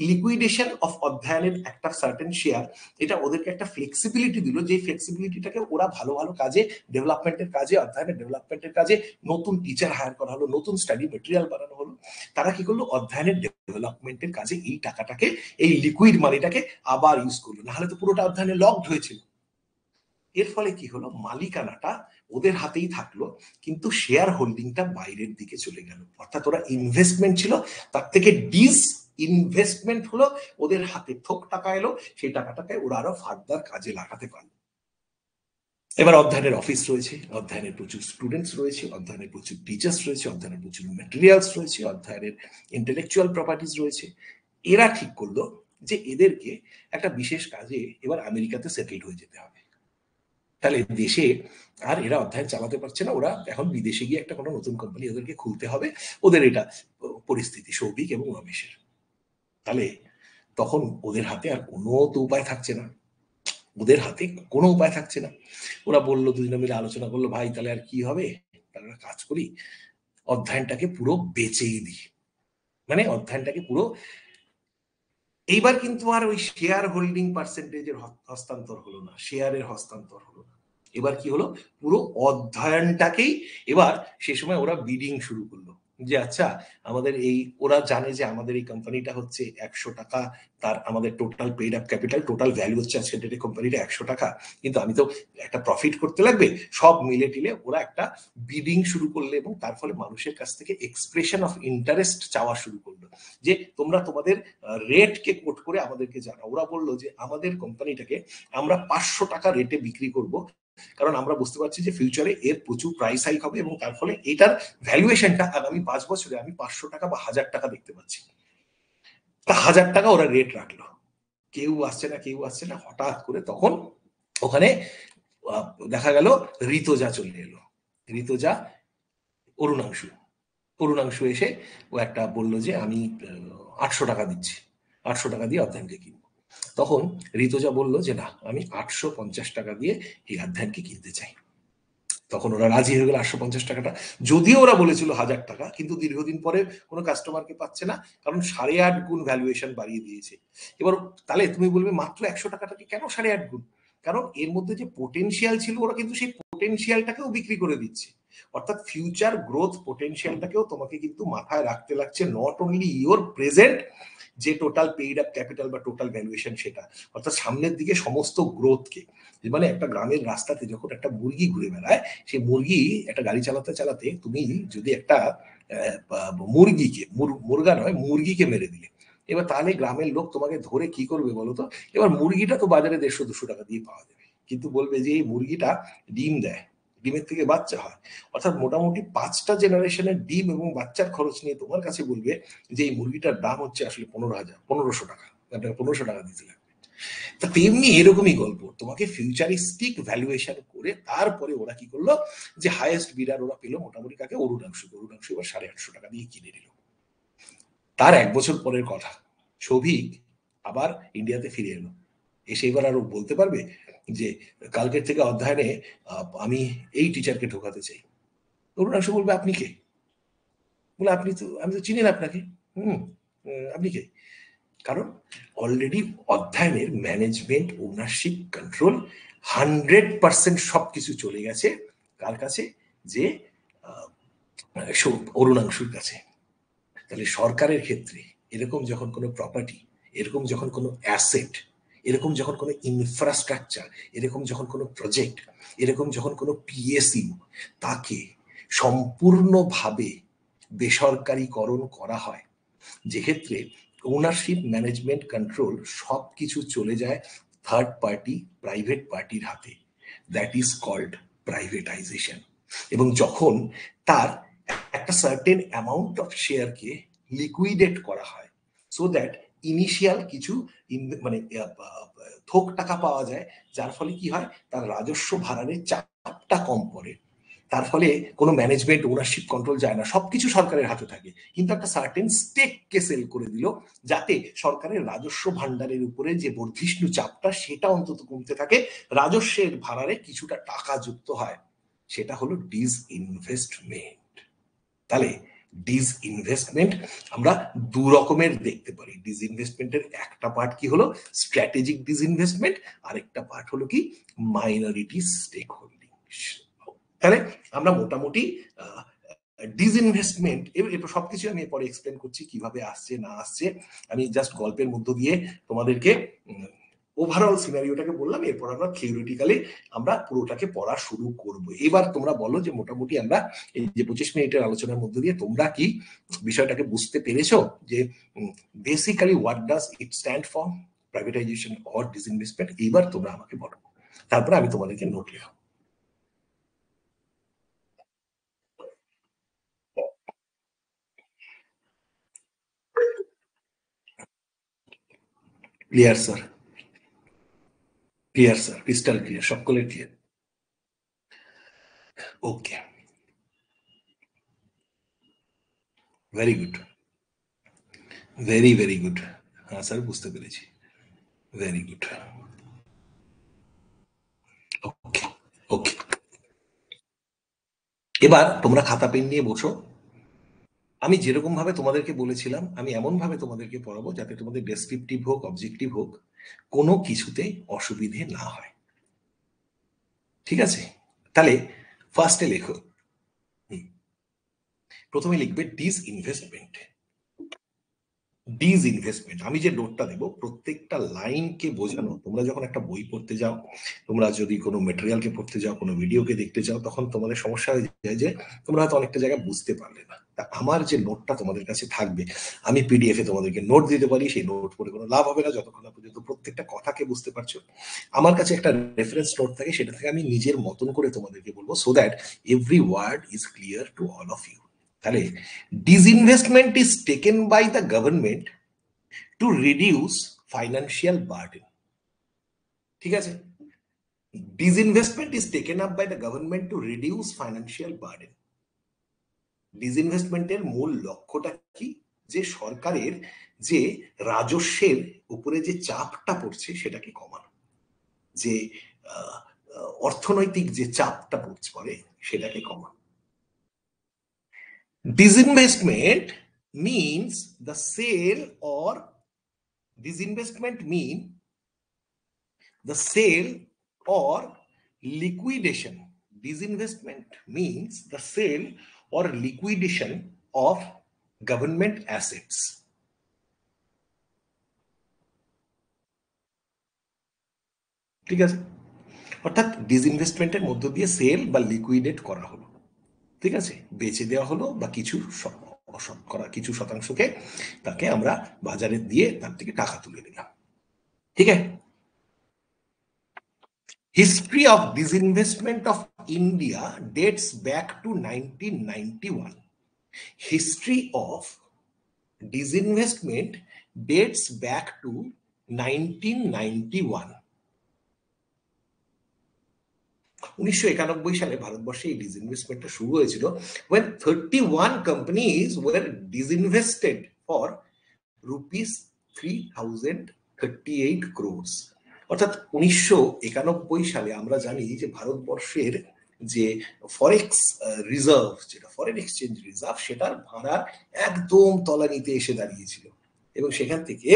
লিকুইডেশন অফ অধ্যয়নের একটা সার্টেন শেয়ার, এটা ওদেরকে একটা ফ্লেক্সিবিলিটি দিল, যে ফ্লেক্সিবিলিটিটাকে ওরা ভালো ভালো কাজে, ডেভেলপমেন্টের কাজে, অধ্যয়নের ডেভেলপমেন্টের কাজে, নতুন টিচার হায়ার করা হলো, নতুন স্টাডি মেটেরিয়াল বানানো হলো, তারা কি করলো? অধ্যয়নের ডেভেলপমেন্টের কাজে এই টাকাটাকে, এই লিকুইড মানিটাকে আবার ইউজ করলো, নাহলে তো পুরোটা অধ্যয়নে লকড হয়েছিল। এর ফলে কি হলো? মালিকানাটা ওদের হাতেই থাকলো, কিন্তু শেয়ার হোল্ডিংটা বাইরের দিকে চলে গেল। অর্থাৎ ওরা ইনভেস্টমেন্ট ছিল, তার থেকে ডিস ইনভেস্টমেন্ট হলো, ওদের হাতে থোক টাকা এলো, সেই টাকাটাকে ওরা আরো ফার্দার কাজে লাগাতে পারলো। এবার অধ্যয়নের অফিস রয়েছে, অধ্যয়নের প্রচুর স্টুডেন্টস রয়েছে, অধ্যয়নের প্রচুর টিচার্স রয়েছে, অধ্যয়নের প্রচুর ম্যাটেরিয়ালস রয়েছে, অধ্যয়নের ইন্টেলেকচুয়াল প্রপার্টিজ রয়েছে। এরা ঠিক করলো যে এদেরকে একটা বিশেষ কাজে এবার আমেরিকাতে সেটেলড হয়ে যেতে হবে। তাহলে দেশে আর এরা অধ্যয়ন চালাতে পারছে না, ওরা এখন বিদেশে গিয়ে একটা কোনো নতুন কোম্পানি ওদেরকে খুলতে হবে। ওদের এটা পরিস্থিতি, সৌভিক এবং রমেশের। তাহলে তখন ওদের হাতে আর কোনো তো উপায় থাকছে না, ওদের হাতে কোনো উপায় থাকছে না। ওরা বললো, দুজনে মিলে আলোচনা করলো, ভাই তাহলে আর কি হবে, তাহলে কাজ করি, অধ্যয়নটাকে পুরো বেচেই দিই। মানে অধ্যয়নটাকে পুরো, এইবার কিন্তু আর ওই শেয়ার হোল্ডিং পার্সেন্টেজের হস্তান্তর হলো না, শেয়ারের হস্তান্তর হলো না। এবার কি হলো? পুরো অধ্যয়নটাকেই এবার সে সময় ওরা বিডিং শুরু করলো, যে আচ্ছা আমাদের এই, ওরা জানে যে আমাদের এই কোম্পানিটা হচ্ছে 100 টাকা, তার আমাদের total paid up capital, total value হচ্ছে আজকে ডেটে কোম্পানিটা 100 টাকা, কিন্তু আমি তো একটা প্রফিট করতে লাগবে, সব মিলে টিলে ওরা একটা বিডিং শুরু করলো, এবং তার ফলে মানুষের কাছ থেকে এক্সপ্রেশন অফ ইন্টারেস্ট চাওয়া শুরু করলো, যে তোমরা তোমাদের রেটকে কোট করে আমাদেরকে জানাও। ওরা বললো যে আমাদের কোম্পানিটাকে আমরা 500 টাকা রেটে বিক্রি করব, কারণ আমরা বুঝতে পারছি যে ফিউচারে এর প্রচুর প্রাইস হাইক হবে, এবং তার ফলে এটার ভ্যালুয়েশনটা আগামী 5 বছরে আমি 500 টাকা বা 1000 টাকা দেখতে পাচ্ছি। তা 1000 টাকা ওরা রেট রাখলো। কেউ আসছে না, কেউ আসছে না, হঠাৎ করে তখন ওখানে দেখা গেল ঋতজা চলে এলো। ঋতজা, অরুণাংশু, অরুণাংশু এসে ও একটা বললো যে আমি 800 টাকা দিচ্ছি, 800 টাকা দিয়ে অধ্যয়নকে কিনবো। তখন ঋতজা বললো যে না, আমি 850 টাকা দিয়ে এই অধ্যয়নকে কিনতে চাই। তখন ওরা রাজি হয়ে গেল 850 টাকাটা, যদিও ওরা বলেছিল 1000 টাকা, কিন্তু দীর্ঘদিন পরে কোনো কাস্টমারকে পাচ্ছে না, কারণ 8.5 গুণ ভ্যালুয়েশন বাড়িয়ে দিয়েছে। এবার তাহলে তুমি বলবে মাত্র 100 টাকাটাকে কেন 8.5 গুণ? কারণ এর মধ্যে যে পোটেনশিয়াল ছিল, ওরা কিন্তু সেই পোটেনশিয়ালটাকেও বিক্রি করে দিচ্ছে। অর্থাৎ ফিউচার গ্রোথ পোটেনশিয়ালটাকেও তোমাকে কিন্তু মাথায় রাখতে লাগছে, নট অনলি ইওর প্রেজেন্ট যে টোটাল পেইড আপ ক্যাপিটাল বা টোটাল ভ্যালুয়েশন সেটা, অর্থাৎ সামনের দিকে সমস্ত গ্রোথকে। মানে একটা গ্রামের রাস্তাতে যখন একটা মুরগি ঘুরে বেড়ায়, সেই মুরগি একটা গাড়ি চালাতে চালাতে তুমি যদি একটা মুরগিকে, মুরগা নয় মুরগিকে মেরে দিলে, এবার তাহলে গ্রামের লোক তোমাকে ধরে কি করবে বলো তো? এবার মুরগিটা তো বাজারে 150-200 টাকা দিয়ে পাওয়া যাবে, কিন্তু বলবে যে এই মুরগিটা ডিম দেয়, ডিমের থেকে বাচ্চা হয়, অর্থাৎ মোটামুটি 5টা জেনারেশনের ডিম এবং বাচ্চার খরচ নিয়ে তোমার কাছে বলবে যে এই মুরগিটার দাম হচ্ছে আসলে 1500 টাকা, 1500 টাকা দিতে লাগবে। তা তেমনি এরকমই গল্প, তোমাকে ফিউচারিস্টিক ভ্যালুয়েশন করে তারপরে ওরা কি করলো, যে হাইয়েস্ট বিডার ওরা পেলো মোটামুটি কাকে? অরুণাংশু। অরুণাংশু এবার 850 টাকা দিয়ে কিনে নিল। তার 1 বছর পরের কথা, সৌভিক আবার ইন্ডিয়াতে ফিরে এলো, এসে এবার আরো বলতে পারবে যে কালকের থেকে অধ্যয়নে আমি এই টিচারকে ঢোকাতে চাই। অরুণাংশু বলবে আপনি কে? বলে আপনি তো, আমি তো চিনি না আপনাকে। আপনি কে? কারণ অলরেডি অধ্যয়নের ম্যানেজমেন্ট, ওনারশিপ, কন্ট্রোল 100% সবকিছু চলে গেছে কার কাছে? যে অরুণাংশুর কাছে। তাহলে সরকারের ক্ষেত্রে এরকম যখন কোনো প্রপার্টি, এরকম যখন কোনো অ্যাসেট, এরকম যখন কোনো ইনফ্রাস্ট্রাকচার, এরকম যখন কোনো প্রজেক্ট, এরকম যখন কোনো পিএসইউ, তাকে সম্পূর্ণভাবে বেসরকারীকরণ করা হয়, যেক্ষেত্রে ওনারশিপ, ম্যানেজমেন্ট, কন্ট্রোল সব কিছু চলে যায় থার্ড পার্টি, প্রাইভেট পার্টির হাতে, দ্যাট ইজ কল্ড প্রাইভেটাইজেশন। এবং যখন তার একটা সার্টেন অ্যামাউন্ট অফ শেয়ারকে লিকুইডেট করা হয়, সো দ্যাট ইনিশিয়াল কিছু মানে থোক টাকা পাওয়া যায়, যার ফলে কি হয়, তার রাজস্ব ভাড়ারের চাপটা কম পড়ে, তার ফলে কোনো ম্যানেজমেন্ট, ওনারশিপ, কন্ট্রোল যায় না, সবকিছু সরকারের হাতে থাকে, কিন্তু একটা সার্টেন স্টেককে সেল করে দিল, যাতে সরকারের রাজস্ব ভান্ডারের উপরে যে বর্ধিষ্ণু চাপটা সেটা অন্তত কমতে থাকে, রাজস্বের ভাড়ারে কিছুটা টাকা যুক্ত হয়, সেটা হলো ডিসইনভেস্টমেন্ট। তাহলে ডিসইনভেস্টমেন্ট আমরা দু রকমের দেখতে পারি। ডিসইনভেস্টমেন্টের একটা পার্ট কি হলো স্ট্র্যাটেজিক ডিসইনভেস্টমেন্ট, আরেকটা পার্ট হলো কি মাইনরিটি স্টেক হোল্ডিং। তাহলে আমরা মোটামুটি ডিসইনভেস্টমেন্ট, এবার সবকিছু আমি পরে এক্সপ্লেন করছি কিভাবে আসছে না আসছে, আমি জাস্ট গল্পের মধ্য দিয়ে তোমাদেরকে ওভারঅল সিনারিওটাকে বললাম, এরপর আমরা থিওরিটিক্যালি আমরা পুরোটাকে পড়া শুরু করব। এবার তোমরা বলো যে মোটামুটি আমরা এই যে 25 মিনিটের আলোচনার মধ্য দিয়ে তোমরা কি বিষয়টাকে বুঝতে পেরেছো, যে basically what does it stand for, privatisation or disinvestment? এইবার তোমরা আমাকে বলো, তারপরে আমি তোমাদেরকে নোট লেখাবো। Clear sir, clear sir, crystal clear, সকলের clear. Okay, very good, very very good. হ্যাঁ স্যার, বুঝতে পেরেছি, ভেরি গুড। ওকে ওকে, এবার তোমরা খাতা পেন নিয়ে বসো। আমি যেরকম ভাবে তোমাদেরকে বলেছিলাম, আমি এমন ভাবে তোমাদেরকে পড়াবো যাতে তোমাদের ডেসক্রিপটিভ হোক, অবজেক্টিভ হোক, কোনো কিছুতে অসুবিধে না হয়, ঠিক আছে? তাহলে ফার্স্টে লেখো, প্রথমে লিখবে ডিসইনভেস্টমেন্ট। ডিসইনভেস্টমেন্ট, আমি যে নোটটা দেবো প্রত্যেকটা লাইনকে বোঝানো। তোমরা যখন একটা বই পড়তে যাও, তোমরা যদি কোনো মেটেরিয়ালকে পড়তে যাও, কোনো ভিডিওকে দেখতে যাও, তখন তোমাদের সমস্যা হয়ে যায় যে তোমরা হয়তো অনেকটা জায়গায় বুঝতে পারলে না। তা আমার যে নোটটা তোমাদের কাছে থাকবে, আমি পিডিএফ এ তোমাদেরকে নোট দিতে পারি, সেই নোট পড়ে কোনো লাভ হবে না যতক্ষণ না পর্যন্ত প্রত্যেকটা কথাকে বুঝতে পারছো। আমার কাছে একটা রেফারেন্স নোট থাকে, সেটা থেকে আমি নিজের মতন করে তোমাদেরকে বলবো, so that every word is clear to all of you. তাহলে disinvestment is taken by the government to reduce financial burden, ঠিক আছে? disinvestment is taken up by the government to reduce financial burden. ডিসইনভেস্টমেন্টের মূল লক্ষ্যটা কি? যে সরকারের যে রাজস্বের উপরে যে চাপটা পড়ছে সেটাকে কমানো, যে অর্থনৈতিক যে চাপটা পড়ে সেটাকে কমানো। disinvestment means the sale or disinvestment mean the sale or liquidation. Disinvestment means the sale or liquidation of government assets. ঠিক আছে, অর্থাৎ ডিসইনভেস্টমেন্টের মধ্য দিয়ে সেল বা লিকুইডেট করা হলো, ঠিক আছে, বেচে দেওয়া হলো, বা কিছু কিছু শতাংশকে তাকে আমরা বাজারে দিয়ে তার থেকে টাকা তুলে নিলাম, ঠিক আছে? History of disinvestment of India dates back to 1991. History of disinvestment dates back to 1991. 1991 সালে ভারতবর্ষে এই ডিসইনভেস্টমেন্টটা শুরু হয়েছিল, when 31 companies were disinvested for rupees 3038 crores. অর্থাৎ 1991 সালে আমরা জানি যে ভারতবর্ষের যে ফরেক্স রিজার্ভ, যেটা ফরেন এক্সচেঞ্জ রিজার্ভ, সেটার ভাড়া একদম তলানিতে এসে দাঁড়িয়েছিল, এবং সেখান থেকে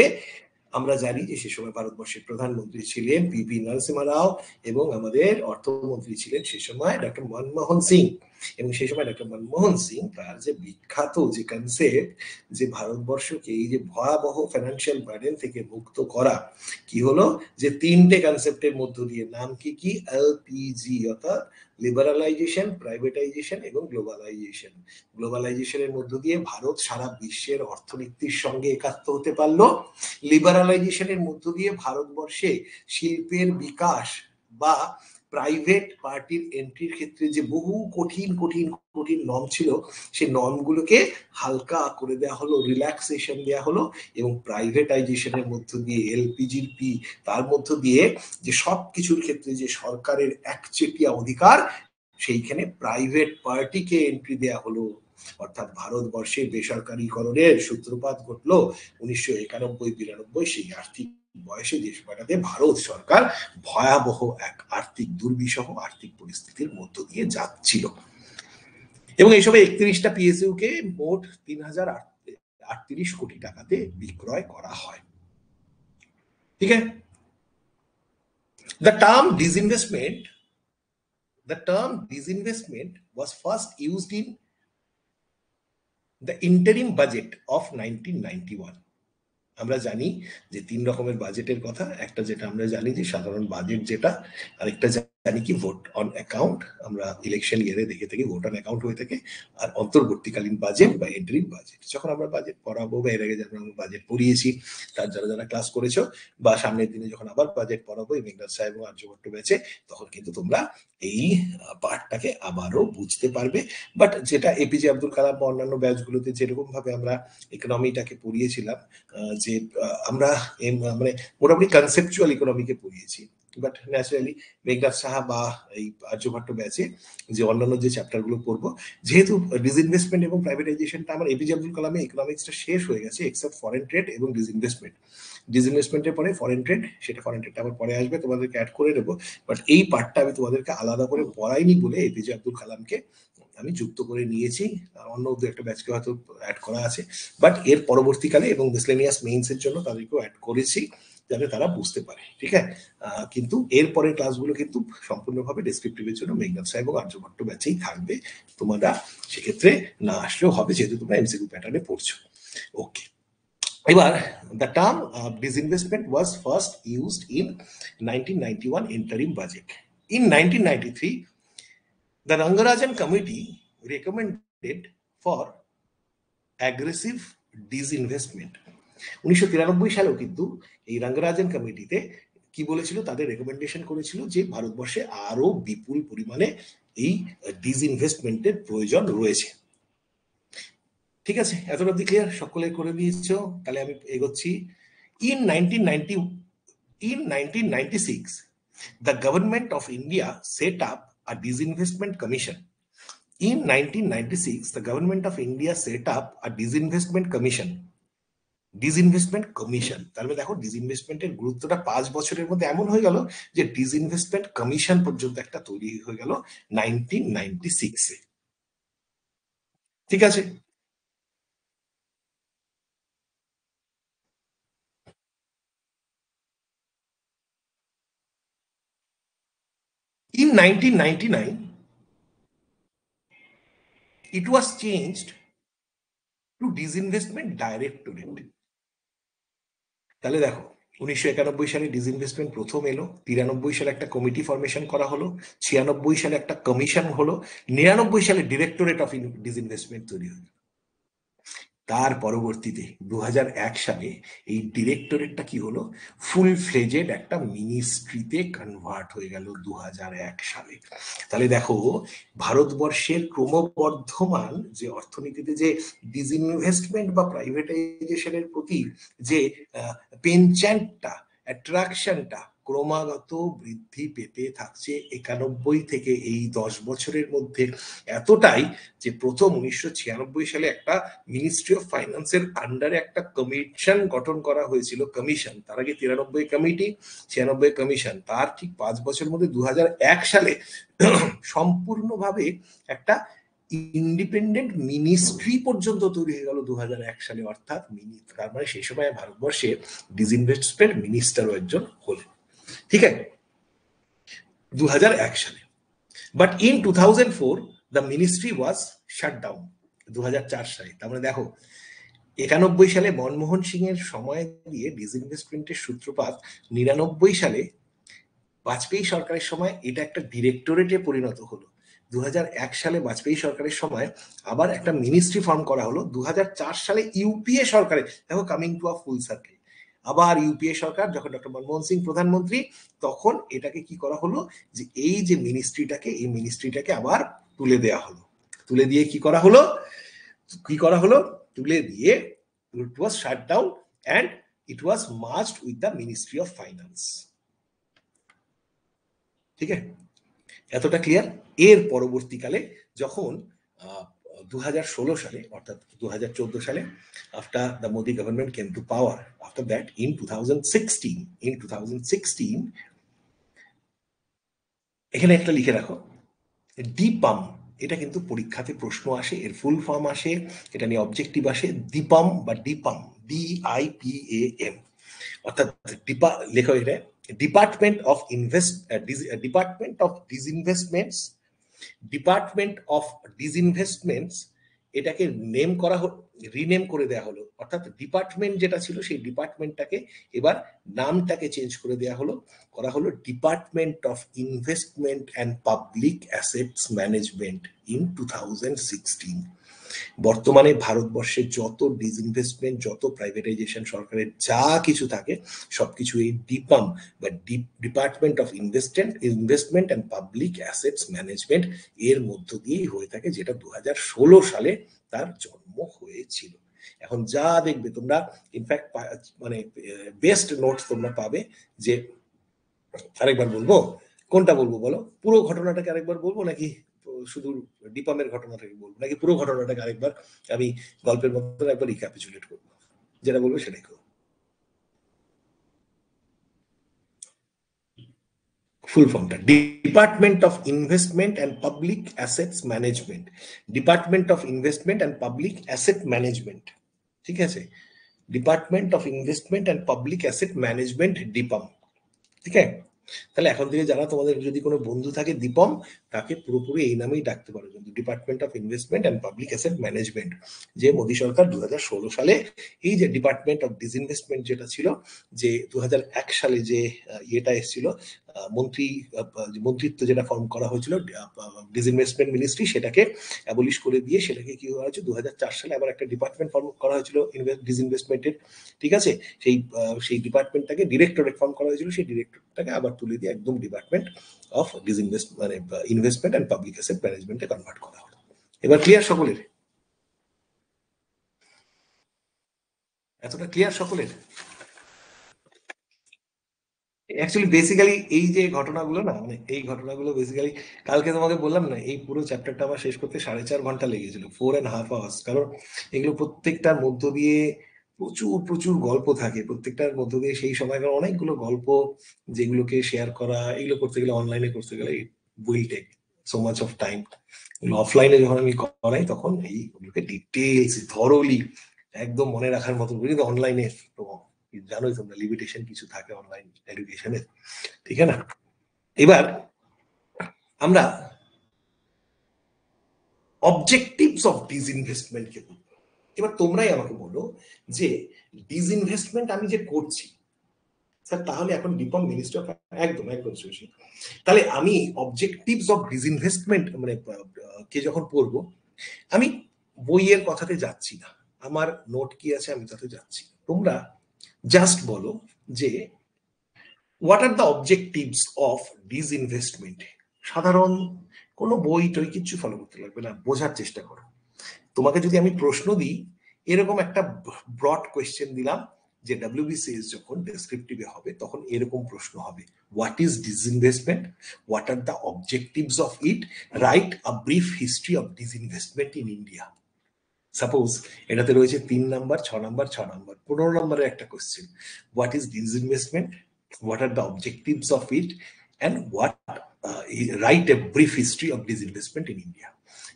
আমরা জানি যে সে সময় ভারতবর্ষের প্রধানমন্ত্রী ছিলেন পিপি নরসিংহ রাও এবং আমাদের অর্থমন্ত্রী ছিলেন সে সময় ডক্টর মনমোহন সিং। এবং সেই সময় ডক্টর মনমোহন সিং তার যে বিখ্যাত যে কনসেপ্ট যে ভারতবর্ষকে এই যে ভয়াবহ ফাইন্যান্সিয়াল বার্ডেন থেকে মুক্ত করা, কি হলো যে তিনটে কনসেপ্টের মধ্য দিয়ে, নাম কি কি, এলপিজি অর্থাৎ লিবারালাইজেশন, প্রাইভেটাইজেশন এবং গ্লোবালাইজেশন। গ্লোবালাইজেশনের মধ্য দিয়ে ভারত সারা বিশ্বের অর্থনীতির সঙ্গে একাত্ম হতে পারলো। লিবারালাইজেশনের মধ্য দিয়ে ভারতবর্ষে শিল্পের বিকাশ বা প্রাইভেট পার্টির এন্ট্রির ক্ষেত্রে যে বহু কঠিন কঠিন কঠিন নর্ম ছিল সেই নর্মগুলোকে হালকা করে দেওয়া হলো, রিল্যাক্সেশন দেওয়া হলো। এবং প্রাইভেটাইজেশনের মধ্য দিয়ে এলপিজির পি, তার মধ্য দিয়ে যে সব কিছুর ক্ষেত্রে যে সরকারের একচেটিয়া অধিকার, সেইখানে প্রাইভেট পার্টিকে এন্ট্রি দেওয়া হলো। অর্থাৎ ভারতবর্ষে বেসরকারীকরণের সূত্রপাত ঘটলো 1991-92 সেই আর্থিক বয়সে, যে সময়টাতে ভারত সরকার ভয়াবহ এক আর্থিক দুর্বিষহ আর্থিক পরিস্থিতির মধ্য দিয়ে যাচ্ছিল। এবং এই সময় 31টা পিএসইউ কে মোট 3038 কোটি টাকাতে বিক্রয় করা হয়। ঠিক আছে। The term disinvestment was first used in the interim budget of 1991. আমরা জানি যে তিন রকমের বাজেটের কথা, একটা যেটা আমরা জানি যে সাধারণ বাজেট যেটা, আরেকটা জানি কি ভোট অন অ্যাকাউন্ট, আমরা ইলেকশন ইয়ারে দেখে থাকি ভোট অন অ্যাকাউন্ট হয়ে থাকে, আর অন্তর্বর্তীকালীন বাজেট বা এন্টারিম বাজেট। যখন আমরা বাজেট পড়াবো বা এর আগে যখন আমরা বাজেট পড়িয়েছি তার যারা যারা ক্লাস করেছো, বা সামনের দিনে যখন আবার বাজেট পড়াবো মেঘনাথ সাহেব এবং আর্যভট্ট ব্যাচে, তখন কিন্তু তোমরা এই পার্টটাকে আবারও বুঝতে পারবে। বাট যেটা এপিজে আব্দুল কালাম বা অন্যান্য ব্যাচগুলোতে যেরকম ভাবে আমরা ইকোনমিটাকে পড়িয়েছিলাম, যে আমরা মানে মোটামুটি কনসেপচুয়াল ইকোনমিকে পড়িয়েছি, বাট ন্যাচারালি মেঘনাথ সাহা বা এই আর্যভট্ট ব্যাচে যে অন্যান্য যে চ্যাপ্টার গুলো পড়বো, যেহেতু ডিসইনভেস্টমেন্ট এবং প্রাইভেটাইজেশনটা আমার এপিজে আব্দুল কালামে ইকোনমিক্সটা শেষ হয়ে গেছে এক্সেপ্ট ফরেন ট্রেড এবং ডিসইনভেস্টমেন্টের পরে ফরেন ট্রেডটা আবার পরে আসবে, তোমাদেরকে অ্যাড করে দেবো। বাট এই পার্টটা আমি তোমাদেরকে আলাদা করে পড়াইনি বলে এপিজে আব্দুল কালামকে আমি যুক্ত করে নিয়েছি, অন্য দু একটা ব্যাচকে হয়তো অ্যাড করা আছে, বাট এর পরবর্তীকালে এবং মিসলেনিয়াস মেইনস এর জন্য তাদেরকেও অ্যাড করেছি যাতে তারা বুঝতে পারে। ঠিক আছে। কিন্তু এর পরের ক্লাসগুলো কিন্তু সম্পূর্ণভাবে ডেসক্রিপটিভের জন্য মেঘনাথ সাহেব এবং আর্যভট্ট ব্যাচেই থাকবে, তোমরা সেক্ষেত্রে না আসলেও হবে যেহেতু তোমরা এমসিকিউ প্যাটার্নে পড়ছো। ওকে, এবার the term disinvestment was first used in 1991 interim budget. In 1993 the Rangarajan committee recommended for aggressive disinvestment. 1993 সালেও কিন্তু এই রঙ্গরাজন কমিটিতে কি বলেছিল, তাদের রেকমেন্ডেশন করেছিল যে ভারতবর্ষে আরো বিপুল পরিমাণে এই ডিসইনভেস্টমেন্টের প্রয়োজন রয়েছে। ঠিক আছে, এতটা অবধি ক্লিয়ার? সকলে করে দিয়েছ? তাহলে আমি এগোচ্ছি। In 1996 the government of India set up a disinvestment commission. In 1996 the government of India set up a disinvestment commission. তার মানে দেখো ডিসইনভেস্টমেন্টের গুরুত্বটা 5 বছরের মধ্যে এমন হয়ে গেল যে ডিসইনভেস্টমেন্ট কমিশন পর্যন্ত একটা তৈরি হয়ে গেল 1996 এ। ঠিক আছে। In 1999 it was changed to disinvestment directorate. তাহলে দেখো 1991 সালে ডিসইনভেস্টমেন্ট প্রথম এলো, 93 সালে একটা কমিটি ফরমেশন করা হলো, 96 সালে একটা কমিশন হলো, 99 সালে ডিরেক্টরেট অফ ডিসইনভেস্টমেন্ট তৈরি হলো। তার পরবর্তীতে 2001 সালে এই ডিরেক্টরেটটা কি হলো, ফুল ফ্লেজেড একটা মিনিস্ট্রিতে কনভার্ট হয়ে গেল 2001 সালে। তাহলে দেখো ভারতবর্ষের ক্রমবর্ধমান যে অর্থনীতিতে যে ডিসইনভেস্টমেন্ট বা প্রাইভেটাইজেশনের প্রতি যে পেনচ্যান্টটা, অ্যাট্রাকশনটা ক্রমাগত বৃদ্ধি পেতে থাকছে 91 থেকে এই 10 বছরের মধ্যে, এতটাই যে প্রথম 1996 সালে একটা মিনিস্ট্রি অফ ফাইন্যান্সের আন্ডারে একটা কমিশন গঠন করা হয়েছিল, কমিশন। তার আগে 93 কমিটি, 96 কমিশন। তার ঠিক 5 বছরের মধ্যে 2001 সালে সম্পূর্ণভাবে একটা ইন্ডিপেন্ডেন্ট মিনিস্ট্রি পর্যন্ত তৈরি হয়ে গেল 2001 সালে, অর্থাৎ তার মানে সেই সময় ভারতবর্ষে ডিসইনভেস্টমেন্ট মিনিস্টারও একজন হলেন, ঠিক আছে, 2001 সালে। But in 2004 the ministry was shut down 2004 সালে। তার মানে দেখো 91 সালে মনমোহন সিং এর সময় দিয়ে ডিসইনভেস্টমেন্টের সূত্রপাত, 99 সালে বাজপেয়ী সরকারের সময় এটা একটা ডিরেক্টরেটে পরিণত হলো, 2001 সালে বাজপেয়ী সরকারের সময় আবার একটা মিনিস্ট্রি ফর্ম করা হলো, 2004 সালে ইউপিএ সরকারে, দেখো coming to a full circle, আবার ইউপিএ সরকার যখন ডক্টর মনমোহন সিং প্রধানমন্ত্রী, তখন এটাকে কি করা হলো যে এই যে মিনিস্ট্রিটাকে আবার তুলে দেয়া হলো, তুলে দিয়ে কি করা হলো, তুলে দিয়ে it was shut down and it was merged with the Ministry of Finance, ঠিক আছে, এতটা ক্লিয়ার। এর পরবর্তীকালে যখন 2016 সালে অর্থাৎ 2014 সালে, after the Modi government came to power, after that in 2016 এখানে একটা লিখে রাখো, ডিপাম, এটা কিন্তু পরীক্ষাতে প্রশ্ন আসে, এর ফুল ফর্ম আসে, এটা নিয়ে অবজেক্টিভ আসে, ডিপাম বা ডিপাম, DIPAM, অর্থাৎ লেখো এটা ডিপার্টমেন্ট অফ ডিসইনভেস্টমেন্টস, এটাকে রিনেম করে দেওয়া হলো, অর্থাৎ ডিপার্টমেন্ট যেটা ছিল সেই ডিপার্টমেন্টটাকে এবার নামটাকে চেঞ্জ করে দেওয়া হলো, করা হলো department of Investment and Public Assets management in 2016। বর্তমানে ভারতবর্ষে যত ডিসইনভেস্টমেন্ট, যত প্রাইভেটাইজেশন সরকারের যা কিছু থাকে সবকিছু এই ডিপাম বা department of Investment and Public Assets management এর মধ্য দিয়েই হয়ে থাকে, যেটা 2016 সালে তার জন্ম হয়েছিল। এখন যা দেখবে তোমরা, ইনফ্যাক্ট মানে বেস্ট নোটস তোমরা পাবে, যে আরেকবার বলবো, কোনটা বলবো বলো, পুরো ঘটনাটাকে আরেকবার বলবো নাকি শুধু ডিপামের ঘটনাটাকে বলবো, নাকি পুরো ঘটনাটাকে আরেকবার আমি গল্পের মতো একবার রিক্যাপিচুলেট করবো, যেটা বলবো সেটাই করবো। ফুল ফর্মটা Department of Investment and Public Assets Management, Department of Investment and Public Asset Management, ঠিক আছে, Department of Investment and Public Asset Management, DIPAM, ঠিক আছে। তাহলে এখন থেকে যারা তোমাদের যদি কোনো বন্ধু থাকে দীপম, তাকে পুরোপুরি এই নামেই ডাকতে পারো, কিন্তু department of Investment and Public Asset management, যে মোদী সরকার 2016 সালে এই যে ডিপার্টমেন্ট অফ ডিসইনভেস্টমেন্ট যেটা ছিল, যে 2001 সালে যে ইয়েটা এসেছিল, মন্ত্রিত্ব যেটা ফর্ম করা হয়েছিল ডিসইনভেস্টমেন্ট মিনিস্ট্রি, সেটাকে অ্যাবলিশ করে দিয়ে সেটাকে কি করা হয়েছে 2004 সালে আবার একটা ডিপার্টমেন্ট ফর্ম করা হয়েছিল ডিসইনভেস্টমেন্টের, ঠিক আছে, সেই ডিপার্টমেন্টটাকে ডিরেক্টরেট ফর্ম করা হয়েছিল, সেই ডিরেক্টরটাকে আবার তুলে দিয়ে একদম department of Investment and Public asset ম্যানেজমেন্টে কনভার্ট করা হলো। এবার ক্লিয়ার সকলের? এতটা ক্লিয়ার সকলের? অ্যাকচুয়ালি বেসিক্যালি এই যে ঘটনাগুলো না, মানে এই ঘটনাগুলো বেসিক্যালি কালকে তোমাকে বললাম না, এই পুরো চ্যাপ্টারটা আমার শেষ করতে 4.5 ঘন্টা লেগেছিল, 4.5 hours, কারণ এগুলো প্রত্যেকটার মধ্য দিয়ে প্রচুর প্রচুর গল্প থাকে, প্রত্যেকটার মধ্য দিয়ে সেই সময়কার অনেকগুলো গল্প যেগুলোকে শেয়ার করা, এগুলো করতে গেলে অনলাইনে করতে গেলে will take so much of time. অফলাইনে যখন আমি করাই তখন এইগুলোকে ডিটেলস থরোলি একদম মনে রাখার মতো, কিন্তু অনলাইনে জানোই তোমরা লিমিটেশন কিছু থাকে অনলাইন এডুকেশনের, ঠিক আছে না। এবার আমরা অবজেক্টিভস অফ ডিসইনভেস্টমেন্ট কে বলবো। এবার তোমরাই আমাকে বলো যে ডিসইনভেস্টমেন্ট আমি যে করছি স্যার, তাহলে এখন ডিপম মিনিস্টার একদম তাহলে আমি অবজেক্টিভস অফ ডিসইনভেস্টমেন্ট মানে কে যখন পড়বো, আমি বইয়ের কথাতে যাচ্ছি না, আমার নোট কি আছে আমি তাতে যাচ্ছি, তোমরা জাস্ট বলো যে what are the objectives of disinvestment. সাধারণ কোনো বই টই কিচ্ছু ফলো করতে লাগবে না, বোঝার চেষ্টা করো। তোমাকে যদি আমি প্রশ্ন দিই, এরকম একটা ব্রড কোয়েশ্চেন দিলাম যে WBCS যখন ডেসক্রিপটিভে হবে তখন এরকম প্রশ্ন হবে, what is disinvestment, what are the objectives of it, write a brief history of disinvestment in India. Suppose এটাতে রয়েছে 3 নাম্বার, 6 নাম্বার, 6 নাম্বার, 15 নম্বরের একটা question, what is disinvestment, what are the objectives of it, and what write a brief history of disinvestment in India.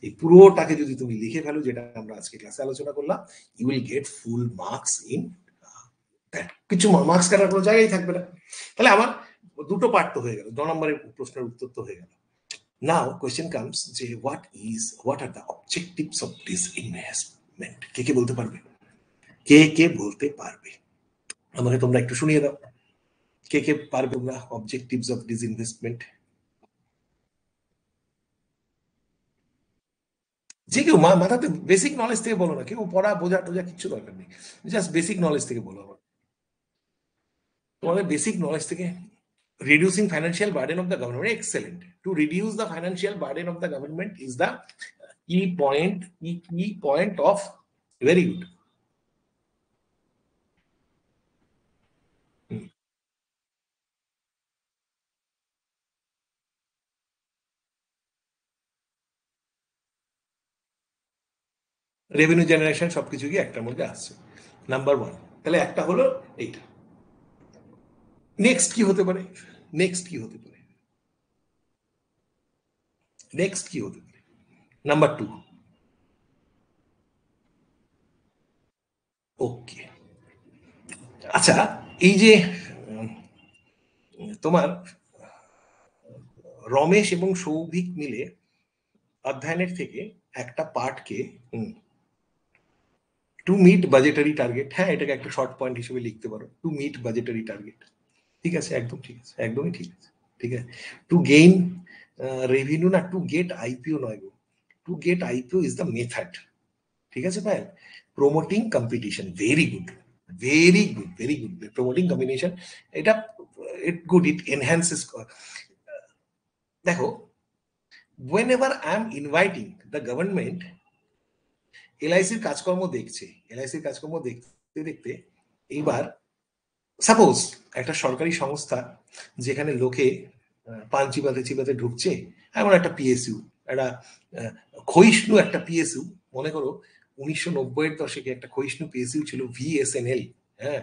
এই পুরোটাকে যদি তুমি লিখে ফেলো, যেটা আমরা আজকে ক্লাসে আলোচনা করলাম, you will get full marks in that. কিছু মার্কস কাটার কোনো জায়গায় থাকবে না। তাহলে আমার দুটো পার্ট তো হয়ে গেল, 2 নম্বরের প্রশ্নের উত্তর তো হয়ে গেল। নাও কোয়েশ্চেন কামস যে what are the objectives of this investment. কে কে বলতে পারবে? কে কে বলতে পারবে? আমাকে তোমরা একটু শুনিয়ে দাও, কে কে পারবে তোমরা অবজেক্টিভস অফ দিস ইনভেস্টমেন্ট? যে কেউ মাথাতে বেসিক নলেজ থেকে বলো না, কেউ পড়া বোঝা টোঝা কিচ্ছু দরকার নেই, জাস্ট বেসিক নলেজ থেকে বলো আমার। তোমাদের বেসিক নলেজ থেকে। reducing financial burden of the government, excellent. To reduce the financial burden of the government is the key point of, very good. Revenue generation সবকিছু কি একটার মধ্যে আসছে, নাম্বার ওয়ান। তাহলে একটা হলো এইটা। নেক্সট কি হতে পারে? নেক্সট কি হতে পারে? নেক্সট কি হতে পারে? Number two. ওকে, আচ্ছা, এই যে তোমার রমেশ এবং সৌভিক মিলে অধ্যয়নের থেকে একটা পার্টকে টু মিট বাজেটারি টার্গেট, হ্যাঁ এটাকে একটা শর্ট পয়েন্ট হিসেবে লিখতে পারো, টু মিট বাজেটারি টার্গেট। ঠিক আছে, একদম ঠিক আছে, একদমই ঠিক আছে। ঠিক আছে, টু গেইন রেভিনিউ না, টু গেট আইপিও নয় গো, to get IPO is the method. ঠিক আছে ভাই, promoting competition, very good, very good, very good. Promoting combination, এটা ইট গুড, ইট এনহ্যান্সেস। দেখো, whenever I am inviting the government, এলআইসির কাজকর্ম দেখছে, এলআইসির কাজকর্ম দেখতে দেখতে এইবার সাপোজ একটা সরকারি সংস্থা যেখানে লোকে পান চিবাতে চিবাতে ঢুকছে, এমন একটা পিএসইউ, একটা ক্ষয়িষ্ণু একটা পিএসইউ, মনে করো 1990-এর দশকে একটা ক্ষয়িষ্ণু পিএসইউ ছিল ভিএসএনএল, হ্যাঁ,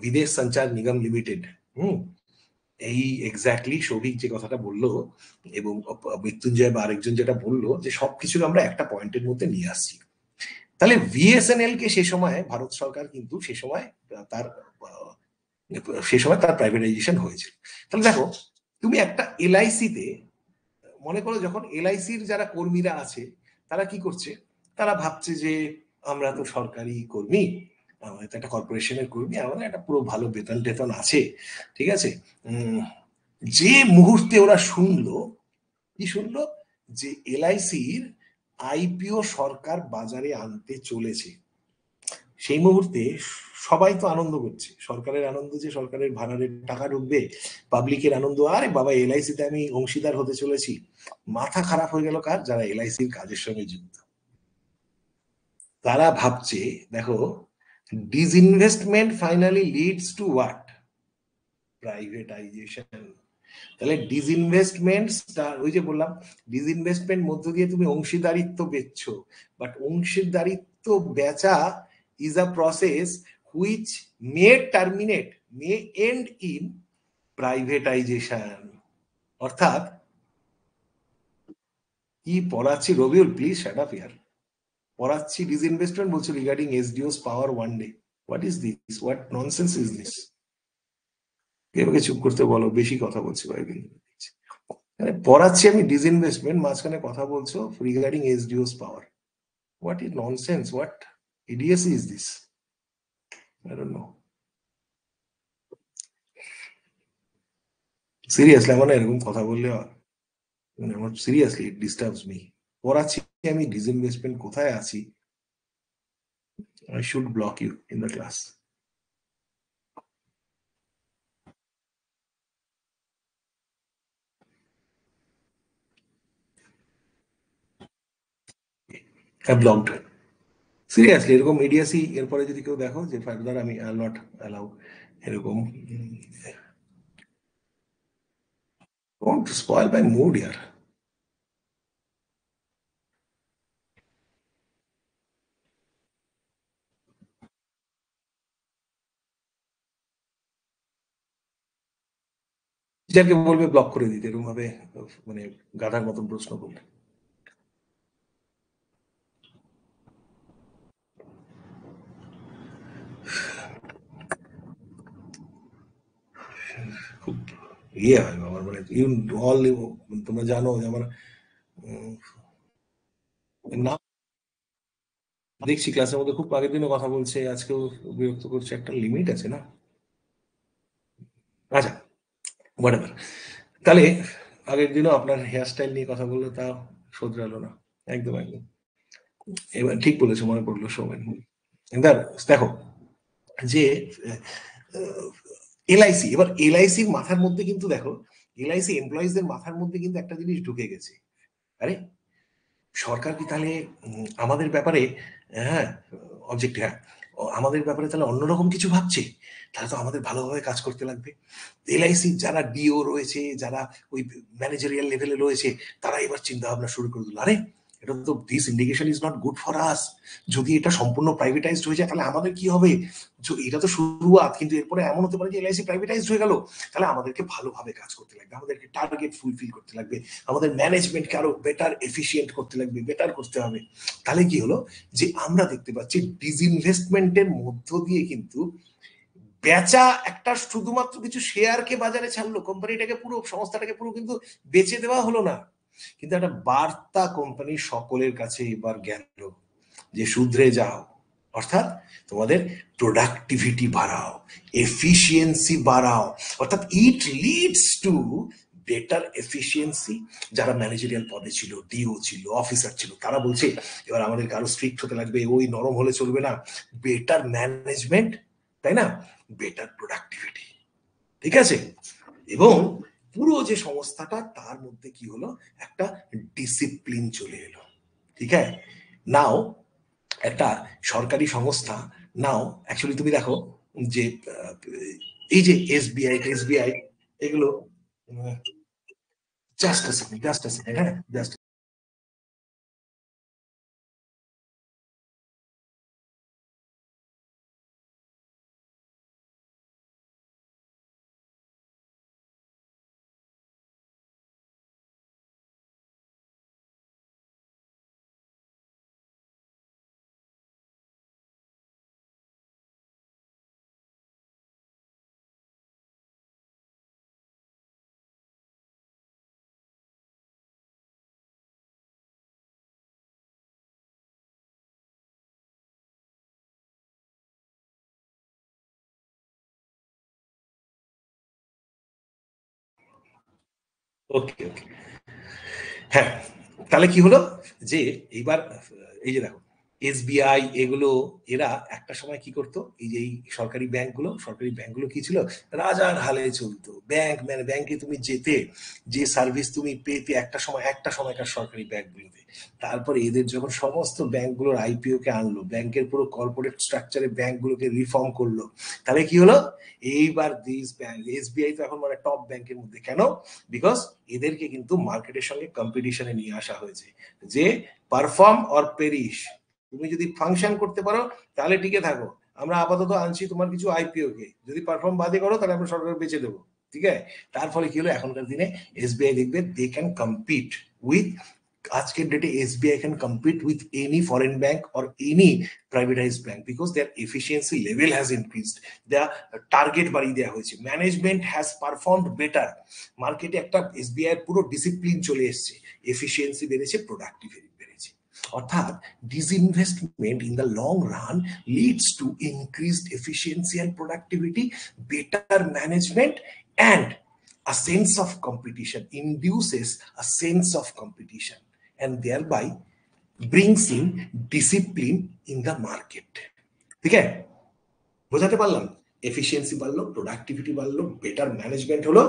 বিদেশ সঞ্চার নিগম লিমিটেড। হুম, এই এক্স্যাক্টলি সৌভিক যে কথাটা বললো এবং মৃত্যুঞ্জয় বা আরেকজন যেটা বললো, যে সবকিছু আমরা একটা পয়েন্টের মধ্যে নিয়ে আসছি। তাহলে ভিএসএনএল কে সে সময় ভারত সরকার কিন্তু সে সময় তার সে সময় তার প্রাইভেটাইজেশন হয়েছিল। তাহলে দেখো, তুমি একটা এলআইসিতে মনে করো, যখন এলআইসির যারা কর্মীরা আছে তারা কি করছে, তারা ভাবছে যে আমরা তো সরকারি কর্মী, আমাদের তো একটা কর্পোরেশনের কর্মী, আমাদের একটা পুরো ভালো বেতন টেতন আছে। ঠিক আছে, যে মুহূর্তে ওরা শুনলো, কি শুনলো, যে এলআইসির আইপিও সরকার বাজারে আনতে চলেছে, সেই মুহূর্তে সবাই তো আনন্দ করছে। সরকারের আনন্দ যে সরকারের ভাড়ারের টাকা ঢুকবে, পাবলিকের আনন্দ, আরে বাবা এলআইসিতে আমি অংশীদার হতে চলেছি। মাথা খারাপ হয়ে গেল কার? যারা এলআইসির কাজের সঙ্গে যুক্ত। তারা ভাবছে, দেখো, disinvestment finally leads to what? Privatisation. তাহলে ডিসইনভেস্টমেন্ট, ওই যে বললাম, ডিসইনভেস্টমেন্ট মধ্য দিয়ে তুমি অংশীদারিত্ব বেচছো, বাট অংশীদারিত্ব বেচা is a process which may terminate, may end in privatization. অর্থাৎ কি পড়াচ্ছি রবিউল, প্লিজ শাট আপ ইয়ার। পড়াচ্ছি ডিসইনভেস্টমেন্ট, বলছো regarding SDOs power one day. What is this, what nonsense is this? আমাকে চুপ করতে বলো, বেশি কথা বলছি কয়েকদিন। পড়াচ্ছি আমি ডিসইনভেস্টমেন্ট, মাঝখানে কথা বলছো regarding SDOs power. What is nonsense, what idiocy is this? I don't know. Seriously আমার না এরকম কথা বললে আমার সিরিয়াসলি ইট ডিস্টার্বস মি। পড়াচ্ছি আমি ডিসইনভেস্টমেন্ট কোথায় আছি? I should block you in the class. I blocked. Seriously এরকম ইডিয়াসি এরপরে যদি কেউ দেখো, যে ফার্দার আমি আই নট অ্যালাউ এরকম। ডোন্ট স্পয়েল মাই মুড ইয়ার। যাকে বলবে ব্লক করে দিতে, এরকম ভাবে মানে গাধার মতন প্রশ্ন করবে। খুব ইয়ে হয় আমার, মানে অল, তোমরা জানো যে আমার না, দেখছি ক্লাসের মধ্যে খুব আগের দিনও কথা বলছে, আজকেও বিরক্ত করছে, একটা লিমিট আছে না। আচ্ছা, হোয়াটএভার। তাহলে আগের দিনও আপনার হেয়ার স্টাইল নিয়ে কথা বললো, তা শোধরালো না। একদম একদম, এবার ঠিক বলেছো, মনে পড়লো সৌমেন। এবার দেখো যে এলআইসি, এবার এলআইসির মাথার মধ্যে কিন্তু দেখো, এলআইসি এমপ্লয়িজদের মাথার মধ্যে কিন্তু একটা জিনিস ঢুকে গেছে। আরে সরকার কি তাহলে আমাদের ব্যাপারে, হ্যাঁ অবজেক্ট, হ্যাঁ আমাদের ব্যাপারে তাহলে অন্যরকম কিছু ভাবছে, তাহলে তো আমাদের ভালোভাবে কাজ করতে লাগবে। এলআইসি যারা ডিও রয়েছে, যারা ওই ম্যানেজারিয়াল লেভেলে রয়েছে, তারা এবার চিন্তা ভাবনা শুরু করে দিল, আরে এটা তো, this indication is not good for us. যদি এটা সম্পূর্ণ প্রাইভেটাইজড হয়ে যায় তাহলে আমাদের কি হবে? এটা তো শুরুয়াত, কিন্তু এরপরে এমন হতে পারে যে এলআইসি প্রাইভেটাইজড হয়ে গেল, তাহলে আমাদেরকে ভালোভাবে কাজ করতে লাগবে, আমাদেরকে টার্গেট ফুলফিল করতে লাগবে, আমাদের ম্যানেজমেন্টকে আরো বেটার এফিসিয়েন্ট করতে লাগবে, বেটার করতে হবে। তাহলে কি হলো যে আমরা দেখতে পাচ্ছি ডিসইনভেস্টমেন্টের মধ্য দিয়ে কিন্তু বেচা, একটা শুধুমাত্র কিছু শেয়ারকে বাজারে ছাড়লো, কোম্পানিটাকে পুরো, সংস্থাটাকে পুরো কিন্তু বেচে দেওয়া হলো না, কিন্তু একটা বার্তা কোম্পানির সকলের কাছে এবার গেল যে শুধরে যাও, অর্থাৎ তোমাদের প্রোডাক্টিভিটি বাড়াও, এফিসিয়েন্সি বাড়াও, অর্থাৎ it leads to better efficiency. যারা ম্যানেজারিয়াল পদে ছিল, ডিও ছিল, অফিসার ছিল, তারা বলছে এবার আমাদেরকে আরো স্ট্রিক্ট হতে লাগবে, ওই নরম হলে চলবে না, বেটার ম্যানেজমেন্ট, তাই না, বেটার প্রোডাক্টিভিটি, ঠিক আছে। এবং পুরো যে সংস্থাটা, তার মধ্যে কি হলো, একটা ডিসিপ্লিন চলে এলো, ঠিক আছে। নাও একটা সরকারি সংস্থা, নাও অ্যাকচুয়ালি তুমি দেখো যে এই যে এসবিআই এগুলো, জাস্ট সেকেন্ড, হ্যাঁ জাস্ট, ওকে ওকে, হ্যাঁ। তাহলে কি হলো যে এইবার এই যে দেখো এসবিআই এগুলো, এরা একটা সময় কি করতো, এই যে এই সরকারি ব্যাংকগুলো কি ছিল, রাজার হালে চলতো। ব্যাংক মানে ব্যাংকে তুমি যেতে, যে সার্ভিস তুমি পেতে, একটা সময়কার সরকারি ব্যাংকগুলোতে। তারপরে এদের যখন সমস্ত ব্যাংকগুলোর আইপিও কে আনলো, ব্যাংকের পুরো কর্পোরেট স্ট্রাকচারে ব্যাংকগুলোকে রিফর্ম করলো, তাহলে কি হলো, এইবার দিস ব্যাংক, এসবিআই তো এখন মানে টপ ব্যাংকের মধ্যে, কেন? বিকজ এদেরকে কিন্তু মার্কেটের সঙ্গে কম্পিটিশনে নিয়ে আসা হয়েছে, যে পারফর্ম অর পেরিশ, তুমি যদি ফাংশন করতে পারো তাহলে টিকে থাকো, আমরা আপাতত আনছি তোমার কিছু আইপিও কে, যদি পারফর্ম বাদে করো তাহলে আমরা সরকার বেঁচে দেবো, ঠিক আছে। তার ফলে কি হলো, এখনকার দিনে এসবিআই দেখবে দে ক্যান কম্পিট উইথ, আজকের ডেটে SBI can compete with any foreign bank or any privatised bank, because their efficiency level has increased, their target বাড়িয়ে দেওয়া হয়েছে, ম্যানেজমেন্ট হ্যাজ পারফর্মড বেটার, মার্কেটে একটা এসবিআই এর পুরো ডিসিপ্লিন চলে এসছে, এফিসিয়েন্সি বেড়েছে, প্রোডাক্টিভিটি বেড়েছে। অর্থাৎ disinvestment in the long run leads to increased efficiency and productivity, better management, and a sense of competition, induces a sense of competition, and thereby brings in discipline in the market, ঠিক আছে। বোঝাতে পারলাম? Efficiency বাড়লো, productivity বাড়লো, better management হলো,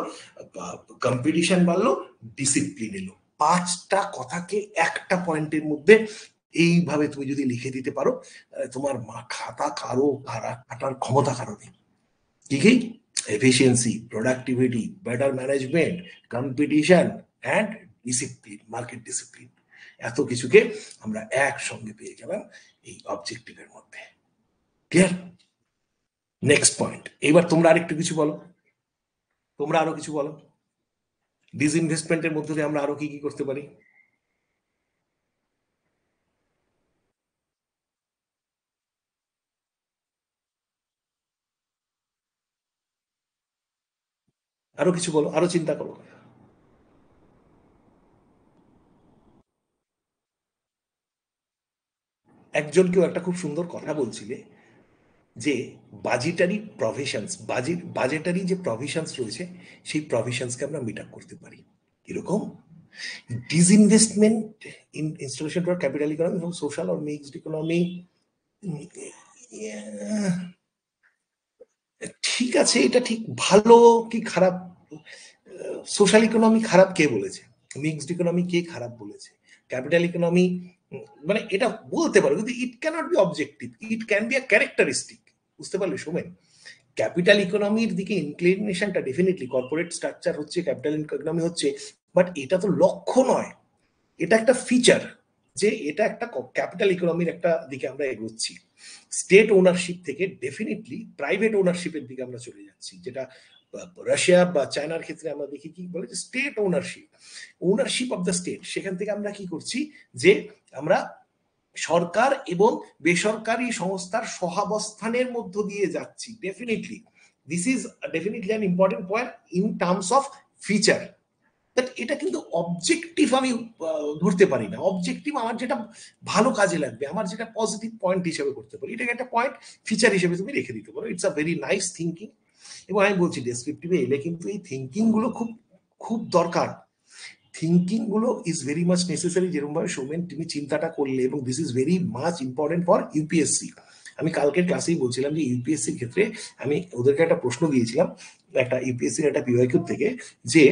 competition বাড়লো, discipline এলো। পাঁচটা কথাকে একটা পয়েন্টের মধ্যে এইভাবে তুমি যদি লিখে দিতে পারো, তোমার খাতা কাটার ক্ষমতা কারো নেই। কি কি? Efficiency, productivity, better management, competition and discipline, market discipline, এত কিছুকে আমরা একসঙ্গে পেয়ে গেলাম এই অবজেক্টিভের মধ্যে। ক্লিয়ার? নেক্সট পয়েন্ট, এবার তোমরা আরেকটু কিছু বলো, তোমরা আরো কিছু বলো। ডিসইনভেস্টমেন্টের মধ্যে দিয়ে আমরা আরো কি কি করতে পারি? আরো কিছু বলো, আরো চিন্তা করো। একজন কেউ একটা খুব সুন্দর কথা বলছিলে যে বাজেটারি প্রভিশনস, বাজেটারি যে প্রভিশনস রয়েছে সেই প্রভিশনসকে আমরা মিট আপ করতে পারি। এরকম disinvestment in installation to capital economy from social or mixed economy, ঠিক আছে, এটা ঠিক ভালো কি খারাপ? সোশ্যাল ইকোনমি খারাপ কে বলেছে? মিক্সড ইকোনমি কে খারাপ বলেছে? ক্যাপিটাল ইকোনমি মানে এটা বলতে পারো, কিন্তু it cannot be objective, it can be a characteristic. বুঝতে পারলে সোমেন? ক্যাপিটাল ইকোনমির দিকে ইনক্লিনেশনটা ডেফিনেটলি, কর্পোরেট স্ট্রাকচার হচ্ছে, ক্যাপিটাল ইকোনমি হচ্ছে, বাট এটা তো লক্ষ্য নয়, এটা একটা ফিচার যে এটা একটা ক্যাপিটাল ইকোনমির একটা দিকে আমরা এগোচ্ছি। স্টেট ওনারশিপ থেকে ডেফিনেটলি প্রাইভেট ওনারশিপের দিকে আমরা চলে যাচ্ছি, যেটা রাশিয়া বা চায়নার ক্ষেত্রে আমরা দেখি কি বলে যে state ownership, ownership of the state. সেখান থেকে আমরা কি করছি যে আমরা সরকার এবং বেসরকারি সংস্থার সহাবস্থানের মধ্য দিয়ে যাচ্ছি। Definitely this is definitely an important point in terms of feature. But এটা কিন্তু অবজেক্টিভ আমি ধরতে পারি না। অবজেক্টিভ আমার যেটা ভালো কাজে লাগবে, আমার যেটা পজিটিভ পয়েন্ট হিসেবে করতে পারি, এটাকে একটা পয়েন্ট ফিচার হিসেবে তুমি রেখে দিতে পারো। It's a very nice thinking. এবং আমি বলছি ডেসক্রিপটিভে এলে কিন্তু এই থিঙ্কিং গুলো খুব খুব দরকার। থিঙ্কিং গুলো ইজ ভেরি মাচ নেসেসারি, যেরকম ভাবে সৌমেন তুমি চিন্তাটা করলে, এবং this is very much important for UPSC. আমি কালকের ক্লাসেই বলছিলাম যে ইউপিএসসির ক্ষেত্রে আমি ওদেরকে একটা প্রশ্ন দিয়েছিলাম, একটা ইউপিএসসির একটা পিওয়াইকিউ থেকে, যে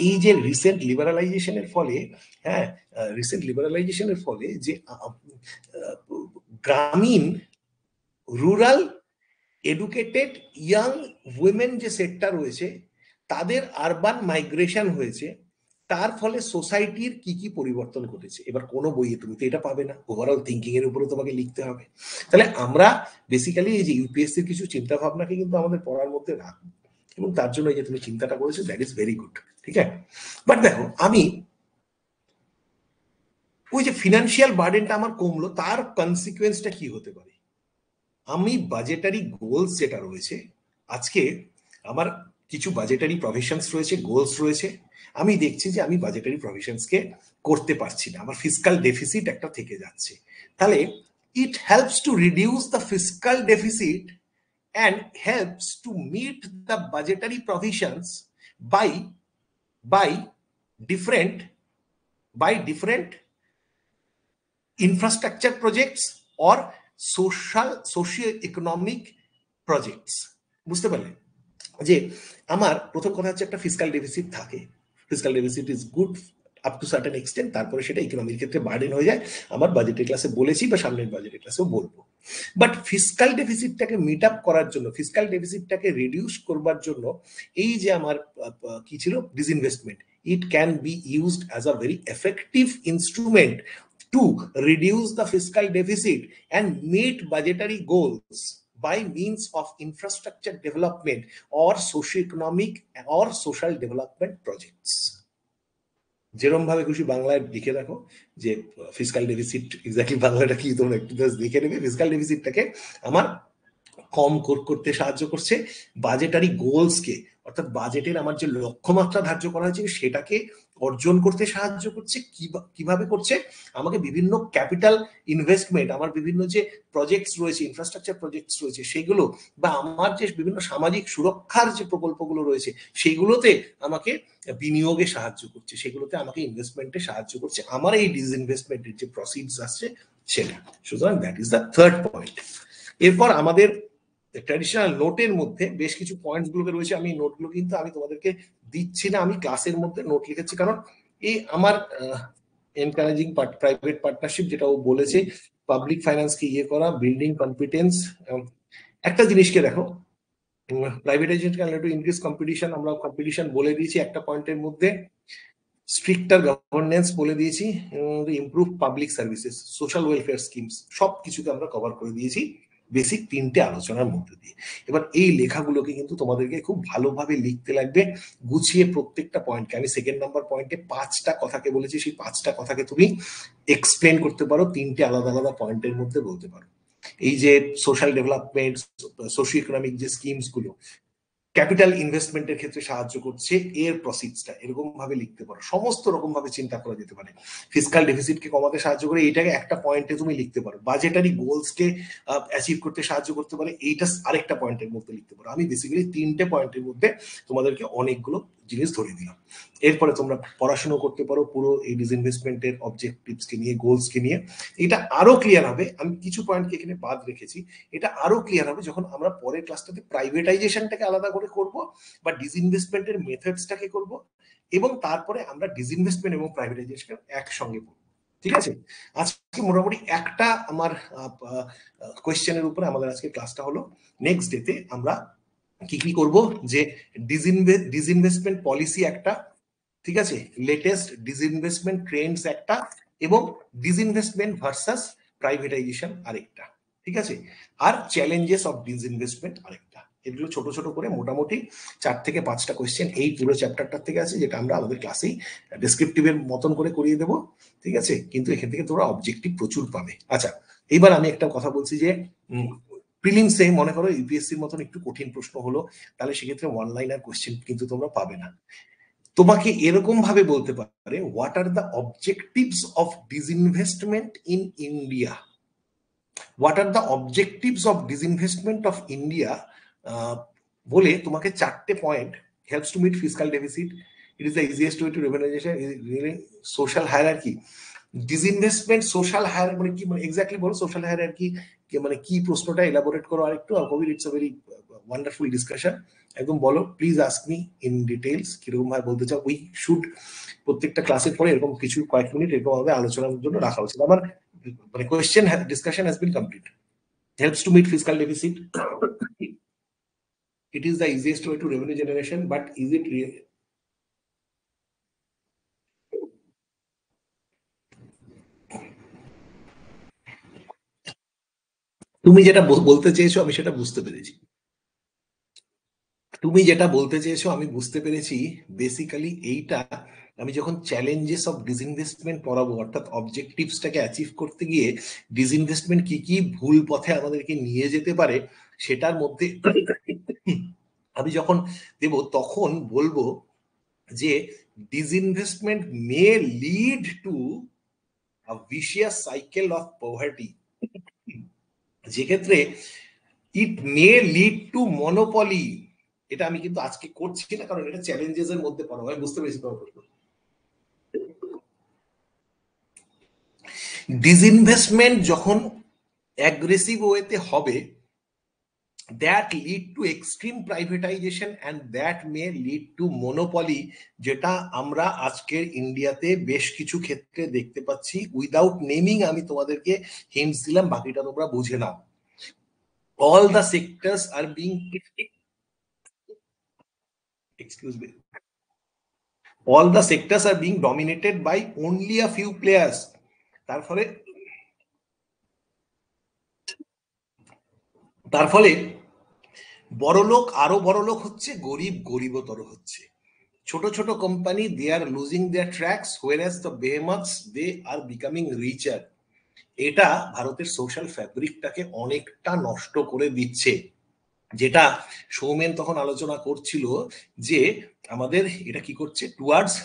এই যে রিসেন্ট লিবারালাইজেশনের ফলে, হ্যাঁ, রিসেন্ট লিবারালাইজেশনের ফলে যে গ্রামীণ, রুরাল এডুকেটেড ইয়াং উইমেন যে সেটটা রয়েছে তাদের আরবান মাইগ্রেশন হয়েছে, তার ফলে সোসাইটির কি কি পরিবর্তন ঘটেছে। এবার কোনো বইয়ে তুমি তো এটা পাবে না, ওভারঅল থিঙ্কিং এর উপরে তোমাকে লিখতে হবে। তাহলে আমরা বেসিক্যালি এই যে ইউপিএসসির কিছু চিন্তা ভাবনাকে কিন্তু আমাদের পড়ার মধ্যে রাখবো, এবং তার জন্য এই যে তুমি চিন্তাটা করেছো, দ্যাট ইজ ভেরি গুড। ঠিক আছে, বাট দেখো আমি ওই যে ফিনান্সিয়াল বার্ডেনটা আমার কমলো, তার কনসিকুয়েন্সটা কি হতে পারে? আমি বাজেটারি গোলস যেটা রয়েছে, আজকে আমার কিছু বাজেটারি প্রভিশনস রয়েছে, গোলস রয়েছে, আমি দেখছি যে আমি বাজেটারি প্রভিশনসকে করতে পারছি না, আমার ফিসকাল ডেফিসিট একটা থেকে যাচ্ছে। তাহলে it helps to reduce the fiscal deficit and helps to meet the budgetary provisions by by different different infrastructure projects or socio-economic projects। বুঝতে পারলে যে আমার প্রথম কথা হচ্ছে একটা ফিসকাল ডেফিসিট থাকে, fiscal deficit is good up to certain extent, তারপরে সেটা ইকোনমির ক্ষেত্রে বার্ডেন হয়ে যায়। আমার বাজেটের ক্লাসে বলেছি বা সামনের বাজেটের ক্লাসেও বলবো। বাট ফিসকাল ডেফিসিটটাকে মিট আপ করার জন্য, ফিসকাল ডেফিসিটটাকে রিডিউস করবার জন্য, এই যে আমার কি ছিল disinvestment, it can be used as a very effective instrument to reduce the fiscal deficit and meet budgetary goals by means of infrastructure development or socio-economic or social development projects। যেরকম ভাবে খুশি বাংলায় লিখে দেখো যে ফিসকাল ডেফিসিট এক্স্যাক্টলি বাংলাটা কি, তোমরা একটু জাস্ট দেখে নেবে। ফিসকাল ডেফিসিটটাকে আমার কম করতে সাহায্য করছে, বাজেটারি গোলসকে, অর্থাৎ বাজেটের আমার যে লক্ষ্যমাত্রা ধার্য করা হয়েছে সেটাকে অর্জন করতে সাহায্য করছে। কিভাবে করছে? আমাকে বিভিন্ন ক্যাপিটাল ইনভেস্টমেন্ট, আমার বিভিন্ন যে প্রজেক্টস রয়েছে, ইনফ্রাস্ট্রাকচার প্রজেক্টস রয়েছে সেগুলো, বা আমার যে বিভিন্ন সামাজিক সুরক্ষার যে প্রকল্পগুলো রয়েছে সেগুলোতে আমাকে বিনিয়োগে সাহায্য করছে, সেগুলোতে আমাকে ইনভেস্টমেন্টে সাহায্য করছে, আমার এই ডিসইনভেস্টমেন্টের যে প্রসিডস আসছে সেটা। সুতরাং that is the third point. এরপর আমাদের ট্র্যাডিশনাল নোটের মধ্যে বেশ কিছু পয়েন্টস গুলো রয়েছে। আমি নোটগুলো কিন্তু আমি তোমাদেরকে দিচ্ছি না, আমি ক্লাসের মধ্যে নোট লিখেছি, কারণ এই আমার এনকারেজিং প্রাইভেট পার্টনারশিপ যেটা ও বলেছে, পাবলিক ফাইন্যান্সকে ইয়ে করা, বিল্ডিং কম্পিটেন্স। একটা জিনিসকে দেখো, privatisation can lead to increase competition, আমরা কম্পিটিশন বলে দিয়েছি একটা পয়েন্টের মধ্যে, স্ট্রিক্টার গভর্নেন্স বলে দিয়েছি, improve public services, social welfare schemes, সব কিছুকে আমরা কভার করে দিয়েছি। বেসিক তিনটে আলোচনার মধ্যে দিয়ে। এবার এই লেখাগুলোকে কিন্তু তোমাদেরকে খুব ভালোভাবে লিখতে লাগবে, গুছিয়ে প্রত্যেকটা পয়েন্টকে। আমি সেকেন্ড নাম্বার পয়েন্টে 5টা কথাকে বলেছি, সেই 5টা কথাকে তুমি এক্সপ্লেন করতে পারো, তিনটে আলাদা আলাদা পয়েন্টের মধ্যে বলতে পারো। এই যে সোশ্যাল ডেভেলপমেন্ট, সোশিও ইকোনমিক যে স্কিমস গুলো ক্যাপিটাল ইনভেস্টমেন্টের ক্ষেত্রে সাহায্য করছে, এর প্রসিডসটা এরকম ভাবে লিখতে পারো, সমস্ত রকম ভাবে চিন্তা করা যেতে পারে। ফিসকাল ডেফিসিটকে কমাতে সাহায্য করে, এটাকে একটা পয়েন্টে তুমি লিখতে পারো। বাজেটারি গোলসকে অ্যাচিভ করতে সাহায্য করতে পারে, এইটা আরেকটা পয়েন্টের মধ্যে লিখতে পারো। আমি বেসিক্যালি তিনটে পয়েন্টের মধ্যে তোমাদেরকে অনেকগুলো জিনিস ধরিয়ে দিলাম। এরপরে তোমরা পড়াশোনা করতে পারো পুরো এই ডিসইনভেস্টমেন্টের অবজেক্টিভসকে নিয়ে, গোলসকে নিয়ে। এটা আরো ক্লিয়ার হবে, আমি কিছু পয়েন্টকে এখানে বাদ রেখেছি, এটা আরো ক্লিয়ার হবে যখন আমরা পরের ক্লাসটাতে প্রাইভেটাইজেশনটাকে আলাদা করে করব, বা ডিসইনভেস্টমেন্টের মেথডসটাকে করব, এবং তারপরে আমরা ডিসইনভেস্টমেন্ট এবং প্রাইভেটাইজেশন একসঙ্গে করব। ঠিক আছে? আজকে মোটামুটি একটা আমার কোয়েশ্চেনের উপরে আমাদের আজকে ক্লাসটা হলো। নেক্সট ডেতে আমরা কি কি করব, যে ডিসইনভেস্টমেন্ট পলিসি একটা, ঠিক আছে, লেটেস্ট ডিসইনভেস্টমেন্ট ট্রেন্ডস একটা, এবং ডিসইনভেস্টমেন্ট ভার্সাস প্রাইভেটাইজেশন আরেকটা, ঠিক আছে, আর চ্যালেঞ্জেস অফ ডিসইনভেস্টমেন্ট আরেকটা। এগুলো ছোট ছোট করে মোটামুটি 4 থেকে 5টা কোয়েশ্চেন এই পুরো চ্যাপ্টারটার থেকে আছে, যেটা আমরা আমাদের ক্লাসেই ডেসক্রিপটিভের মতন করে করিয়ে দেবো। ঠিক আছে, কিন্তু এখান থেকে তোমরা অবজেক্টিভ প্রচুর পাবে। আচ্ছা, এবার আমি একটা কথা বলছি যে প্রিলিমসে মনে করো ইউপিএসসির মতন একটু কঠিন প্রশ্ন হলো, তাহলে সেক্ষেত্রে ওয়ান লাইনার কোয়েশ্চেন কিন্তু তোমরা পাবে না। তোমাকে এরকম ভাবে বলতে পারে, what are the objectives of disinvestment in India, what are the objectives of disinvestment of India, বলে তোমাকে 4টে point, helps to meet fiscal deficit, it is the easiest way to revenuation, social hierarchy, disinvestment social higher মানে কি, মানে exactly বলো social hierarchy মানে কি, প্রশ্নটা এলাবোরেট করো আরেকটু। Kabir, it's a very wonderful discussion, একদম বলো, please ask me in details কিরকম ভাবে বলতে চাও। উই শুড প্রত্যেকটা ক্লাসের পরে এরকম কিছু কয়েক মিনিট এরকম ভাবে আলোচনার জন্য রাখা উচিত। আমার মানে question discussion has been complete. Helps to meet fiscal deficit, it is the easiest way to revenue generation, but is it real? তুমি যেটা বলতে চেয়েছো আমি সেটা বুঝতে পেরেছি, তুমি যেটা বলতে চেয়েছো আমি বুঝতে পেরেছি। বেসিক্যালি এইটা আমি যখন চ্যালেঞ্জেস অফ ডিসইনভেস্টমেন্ট পড়াবো, অর্থাৎ অবজেক্টিভসটাকে অ্যাচিভ করতে গিয়ে ডিসইনভেস্টমেন্ট কি কি ভুল পথে আমাদেরকে নিয়ে যেতে পারে, সেটার মধ্যে আমি যখন দেব তখন বলবো যে disinvestment May lead to a vicious cycle of poverty, যে ক্ষেত্রে ইট মে লিড টু মনোপলি। এটা আমি কিন্তু আজকে করছি না, কারণ এটা চ্যালেঞ্জেস এর মধ্যে পড়া, আমি বুঝতে পেরেছি তোমার প্রশ্ন। ডিসইনভেস্টমেন্ট যখন অ্যাগ্রেসিভ ওয়েতে হবে, that lead to extreme privatisation and that may lead to monopoly, যেটা আমরা আজকের ইন্ডিয়াতে বেশ কিছু ক্ষেত্রে দেখতে পাচ্ছি। উইদাউট নেমিং আমি তোমাদেরকে হিন্টস দিলাম, বাকিটা তোমরা বুঝে নাও। all the sectors are being, excuse me, all the sectors are being dominated by only a few players। তার ফলে বড়লোক আরো বড়লোক হচ্ছে, গরিব গরিবতর হচ্ছে। ছোট ছোট company, they are losing their tracks, whereas the behemoths they are becoming richer। এটা ভারতের সোশ্যাল ফ্যাব্রিকটাকে অনেকটা নষ্ট করে দিচ্ছে, যেটা সৌমেন তখন আলোচনা করছিল যে আমাদের এটা কি করছে, টুয়ার্ডস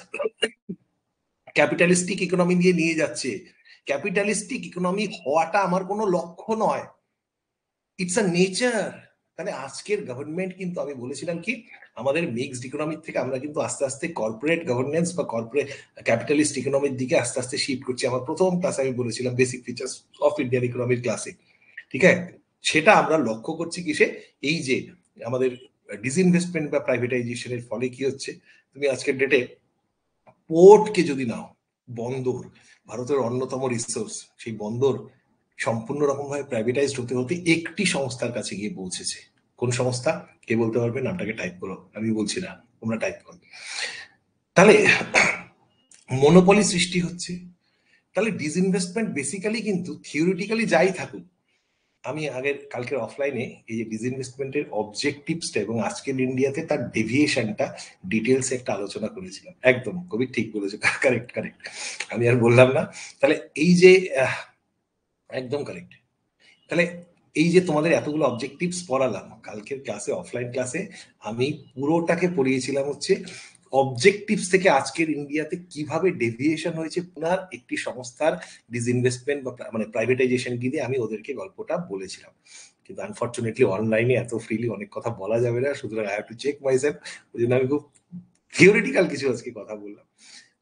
ক্যাপিটালিস্টিক ইকোনমি দিয়ে নিয়ে যাচ্ছে। ক্যাপিটালিস্টিক ইকোনমি হওয়াটা আমার কোনো লক্ষ্য নয়, ইটস আ নেচার। তাহলে আজকের গভর্নমেন্ট কিন্তু, আমি বলেছিলাম কি, আমাদের মিক্সড ইকোনমি থেকে আমরা কিন্তু আস্তে আস্তে কর্পোরেট গভর্নেন্স বা কর্পোরেট ক্যাপিটালিস্ট ইকোনমির দিকে আস্তে আস্তে শিফট করছি। আমার প্রথম ক্লাসে আমি বলেছিলাম বেসিক ফিচার্স অফ ইন্ডিয়ান ইকোনমির ক্লাসে, ঠিক আছে। সেটা আমরা লক্ষ্য করছি কিসে, এই যে আমাদের ডিসইনভেস্টমেন্ট বা প্রাইভেটাইজেশনের ফলে কি হচ্ছে। তুমি আজকের ডেটে পোর্টকে যদি নাও, বন্দর ভারতের অন্যতম রিসোর্স, সেই বন্দর সম্পূর্ণ রকম ভাবে প্রাইভেটাইজড হতে হতে একটি সংস্থার কাছে গিয়ে পৌঁছেছে। কোন সংস্থা, কে বলতে পারবে? নামটাকে টাইপ করো, আমি বলছি না, তোমরা টাইপ করো। তাহলে মনোপলি সৃষ্টি হচ্ছে। তাহলে ডিসইনভেস্টমেন্ট বেসিক্যালি কিন্তু থিওরিটিক্যালি যাই থাকুক, আমি কালকের অফলাইনে এই যে ডিসইনভেস্টমেন্টের অবজেক্টিভসটা এবং আজকের ইন্ডিয়াতে তার ডেভিয়েশনটা ডিটেলসে একটা আলোচনা করেছিলাম। একদম কবি ঠিক বলেছে, কারেক্ট কারেক্ট, আমি আর বললাম না। তাহলে এই যে একদম কারেক্ট। তাহলে এই যে তোমাদের এতগুলো অবজেক্টিভস পড়ালাম কালকের ক্লাসে, অফলাইন ক্লাসে আমি পুরোটাকে পড়িয়েছিলাম হচ্ছে অবজেক্টিভস থেকে আজকের ইন্ডিয়াতে কিভাবে ডেভিয়েশন হয়েছে পুনার একটি সংস্থার ডিসইনভেস্টমেন্ট বা মানে প্রাইভেটাইজেশন দিয়ে আমি ওদেরকে গল্পটা বলেছিলাম। কিন্তু আনফর্চুনেটলি অনলাইনে এত ফ্রিলি অনেক কথা বলা যাবে না, সুতরাং I have to check myself. ওই জন্য আমি খুব থিওরিটিক্যাল কিছু আজকে কথা বললাম।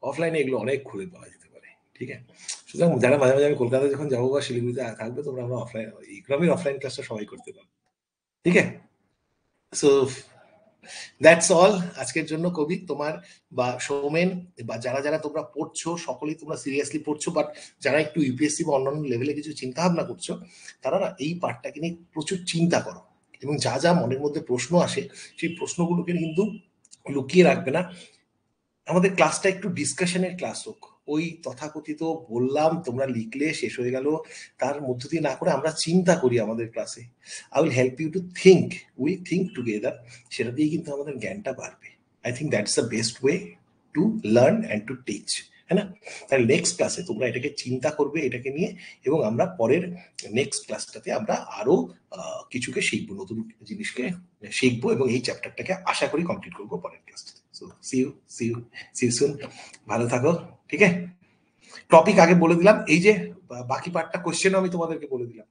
অফলাইনে এগুলো অনেক খুলে পাওয়া যেতে পারে, ঠিক আছে? সুতরাং যারা মাঝে মাঝে আমি কলকাতায় যখন যাবো বা শিলিগুড়িতে থাকবে, তোমরা আমরা অফলাইন ইকোনমির অফলাইন ক্লাসটা সবাই করতে পারো, ঠিক আছে? সো দ্যাটস অল আজকের জন্য। কবি তোমার বা সৌমেন বা যারা যারা তোমরা পড়ছো সকলেই তোমরা সিরিয়াসলি পড়ছো, বাট যারা একটু ইউপিএসসি বা অন্যান্য লেভেলে কিছু চিন্তা ভাবনা করছো তারা না এই পার্টটাকে নিয়ে প্রচুর চিন্তা করো, এবং যা যা মনের মধ্যে প্রশ্ন আসে সেই প্রশ্নগুলোকে কিন্তু লুকিয়ে রাখবে না। আমাদের ক্লাসটা একটু ডিসকাশনের ক্লাস হোক। ওই তথাকথিত বললাম তোমরা লিখলে শেষ হয়ে গেল তার মধ্য দিয়ে না করে আমরা চিন্তা করি আমাদের ক্লাসে। I will help you to think, we think together, সেটা দিয়ে কিন্তু আমাদের জ্ঞানটা বাড়বে। I think that's the best way to learn and to teach, হ্যাঁ না? তাহলে নেক্সট ক্লাসে তোমরা এটাকে চিন্তা করবে এটাকে নিয়ে, এবং আমরা পরের নেক্সট ক্লাসটাতে আমরা আরো কিছুকে শিখবো, নতুন জিনিসকে শিখবো, এবং এই চ্যাপ্টারটাকে আশা করি কমপ্লিট করবো পরের ক্লাসটাতে। সো সি ইউ সুন, ভালো থাকো, ঠিক আছে? টপিক আগে বলে দিলাম, এই যে বাকি পার্টটা কোশ্চেন আমি তোমাদেরকে বলে দিলাম।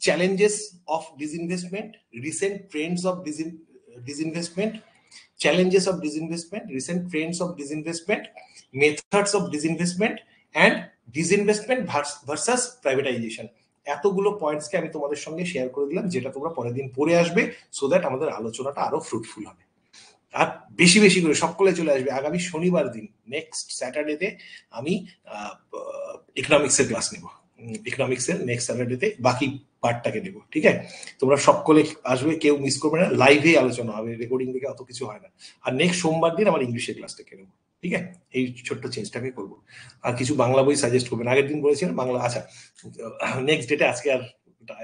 Challenges of disinvestment, recent Trends of disinvestment, challenges of disinvestment, recent trends of disinvestment, methods of disinvestment, and disinvestment versus privatization। এতগুলো পয়েন্টসকে আমি তোমাদের সঙ্গে শেয়ার করে দিলাম, যেটা তোমরা পরের দিন পড়ে আসবে, সো দ্যাট আমাদের আলোচনাটা আরো ফ্রুটফুল হবে। আর বেশি বেশি করে সকলে চলে আসবে আগামী শনিবার দিন, নেক্সট স্যাটারডেতে আমি ইকোনমিক্সের ক্লাস নেব। ইকোনমিক্সের নেক্সট স্যাটারডেতে বাকি পার্টটাকে নেব, ঠিক আছে? তোমরা সকলে আসবে, কেউ মিস করবে না, লাইভে আলোচনা হবে, রেকর্ডিং দেখে অত কিছু হয় না। আর নেক্সট সোমবার দিন আমার ইংলিশের ক্লাসটাকে নেব, ঠিক আছে? এই ছোট্ট চেঞ্জটাকে করবো। আর কিছু বাংলা বই সাজেস্ট করবেন, আগের দিন বলেছিলাম বাংলা, আচ্ছা নেক্সট ডেটে, আজকে আর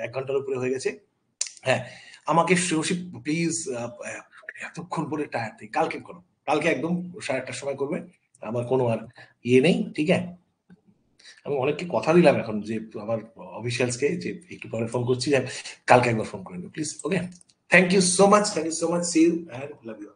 1 ঘন্টার উপরে হয়ে গেছে। হ্যাঁ, আমাকে প্লিজ, এতক্ষণ পরে টায়ার থেকে কালকে করো, কালকে একদম 8:30টার সময় করবে, আমার কোনো আর ইয়ে নেই, ঠিক আছে? আমি অনেককে কথা দিলাম এখন যে আমার অফিসিয়ালসকে যে একটু পরে ফোন করছি, কালকে একবার ফোন করে নেবো please, okay? Thank you so much, see you and love you.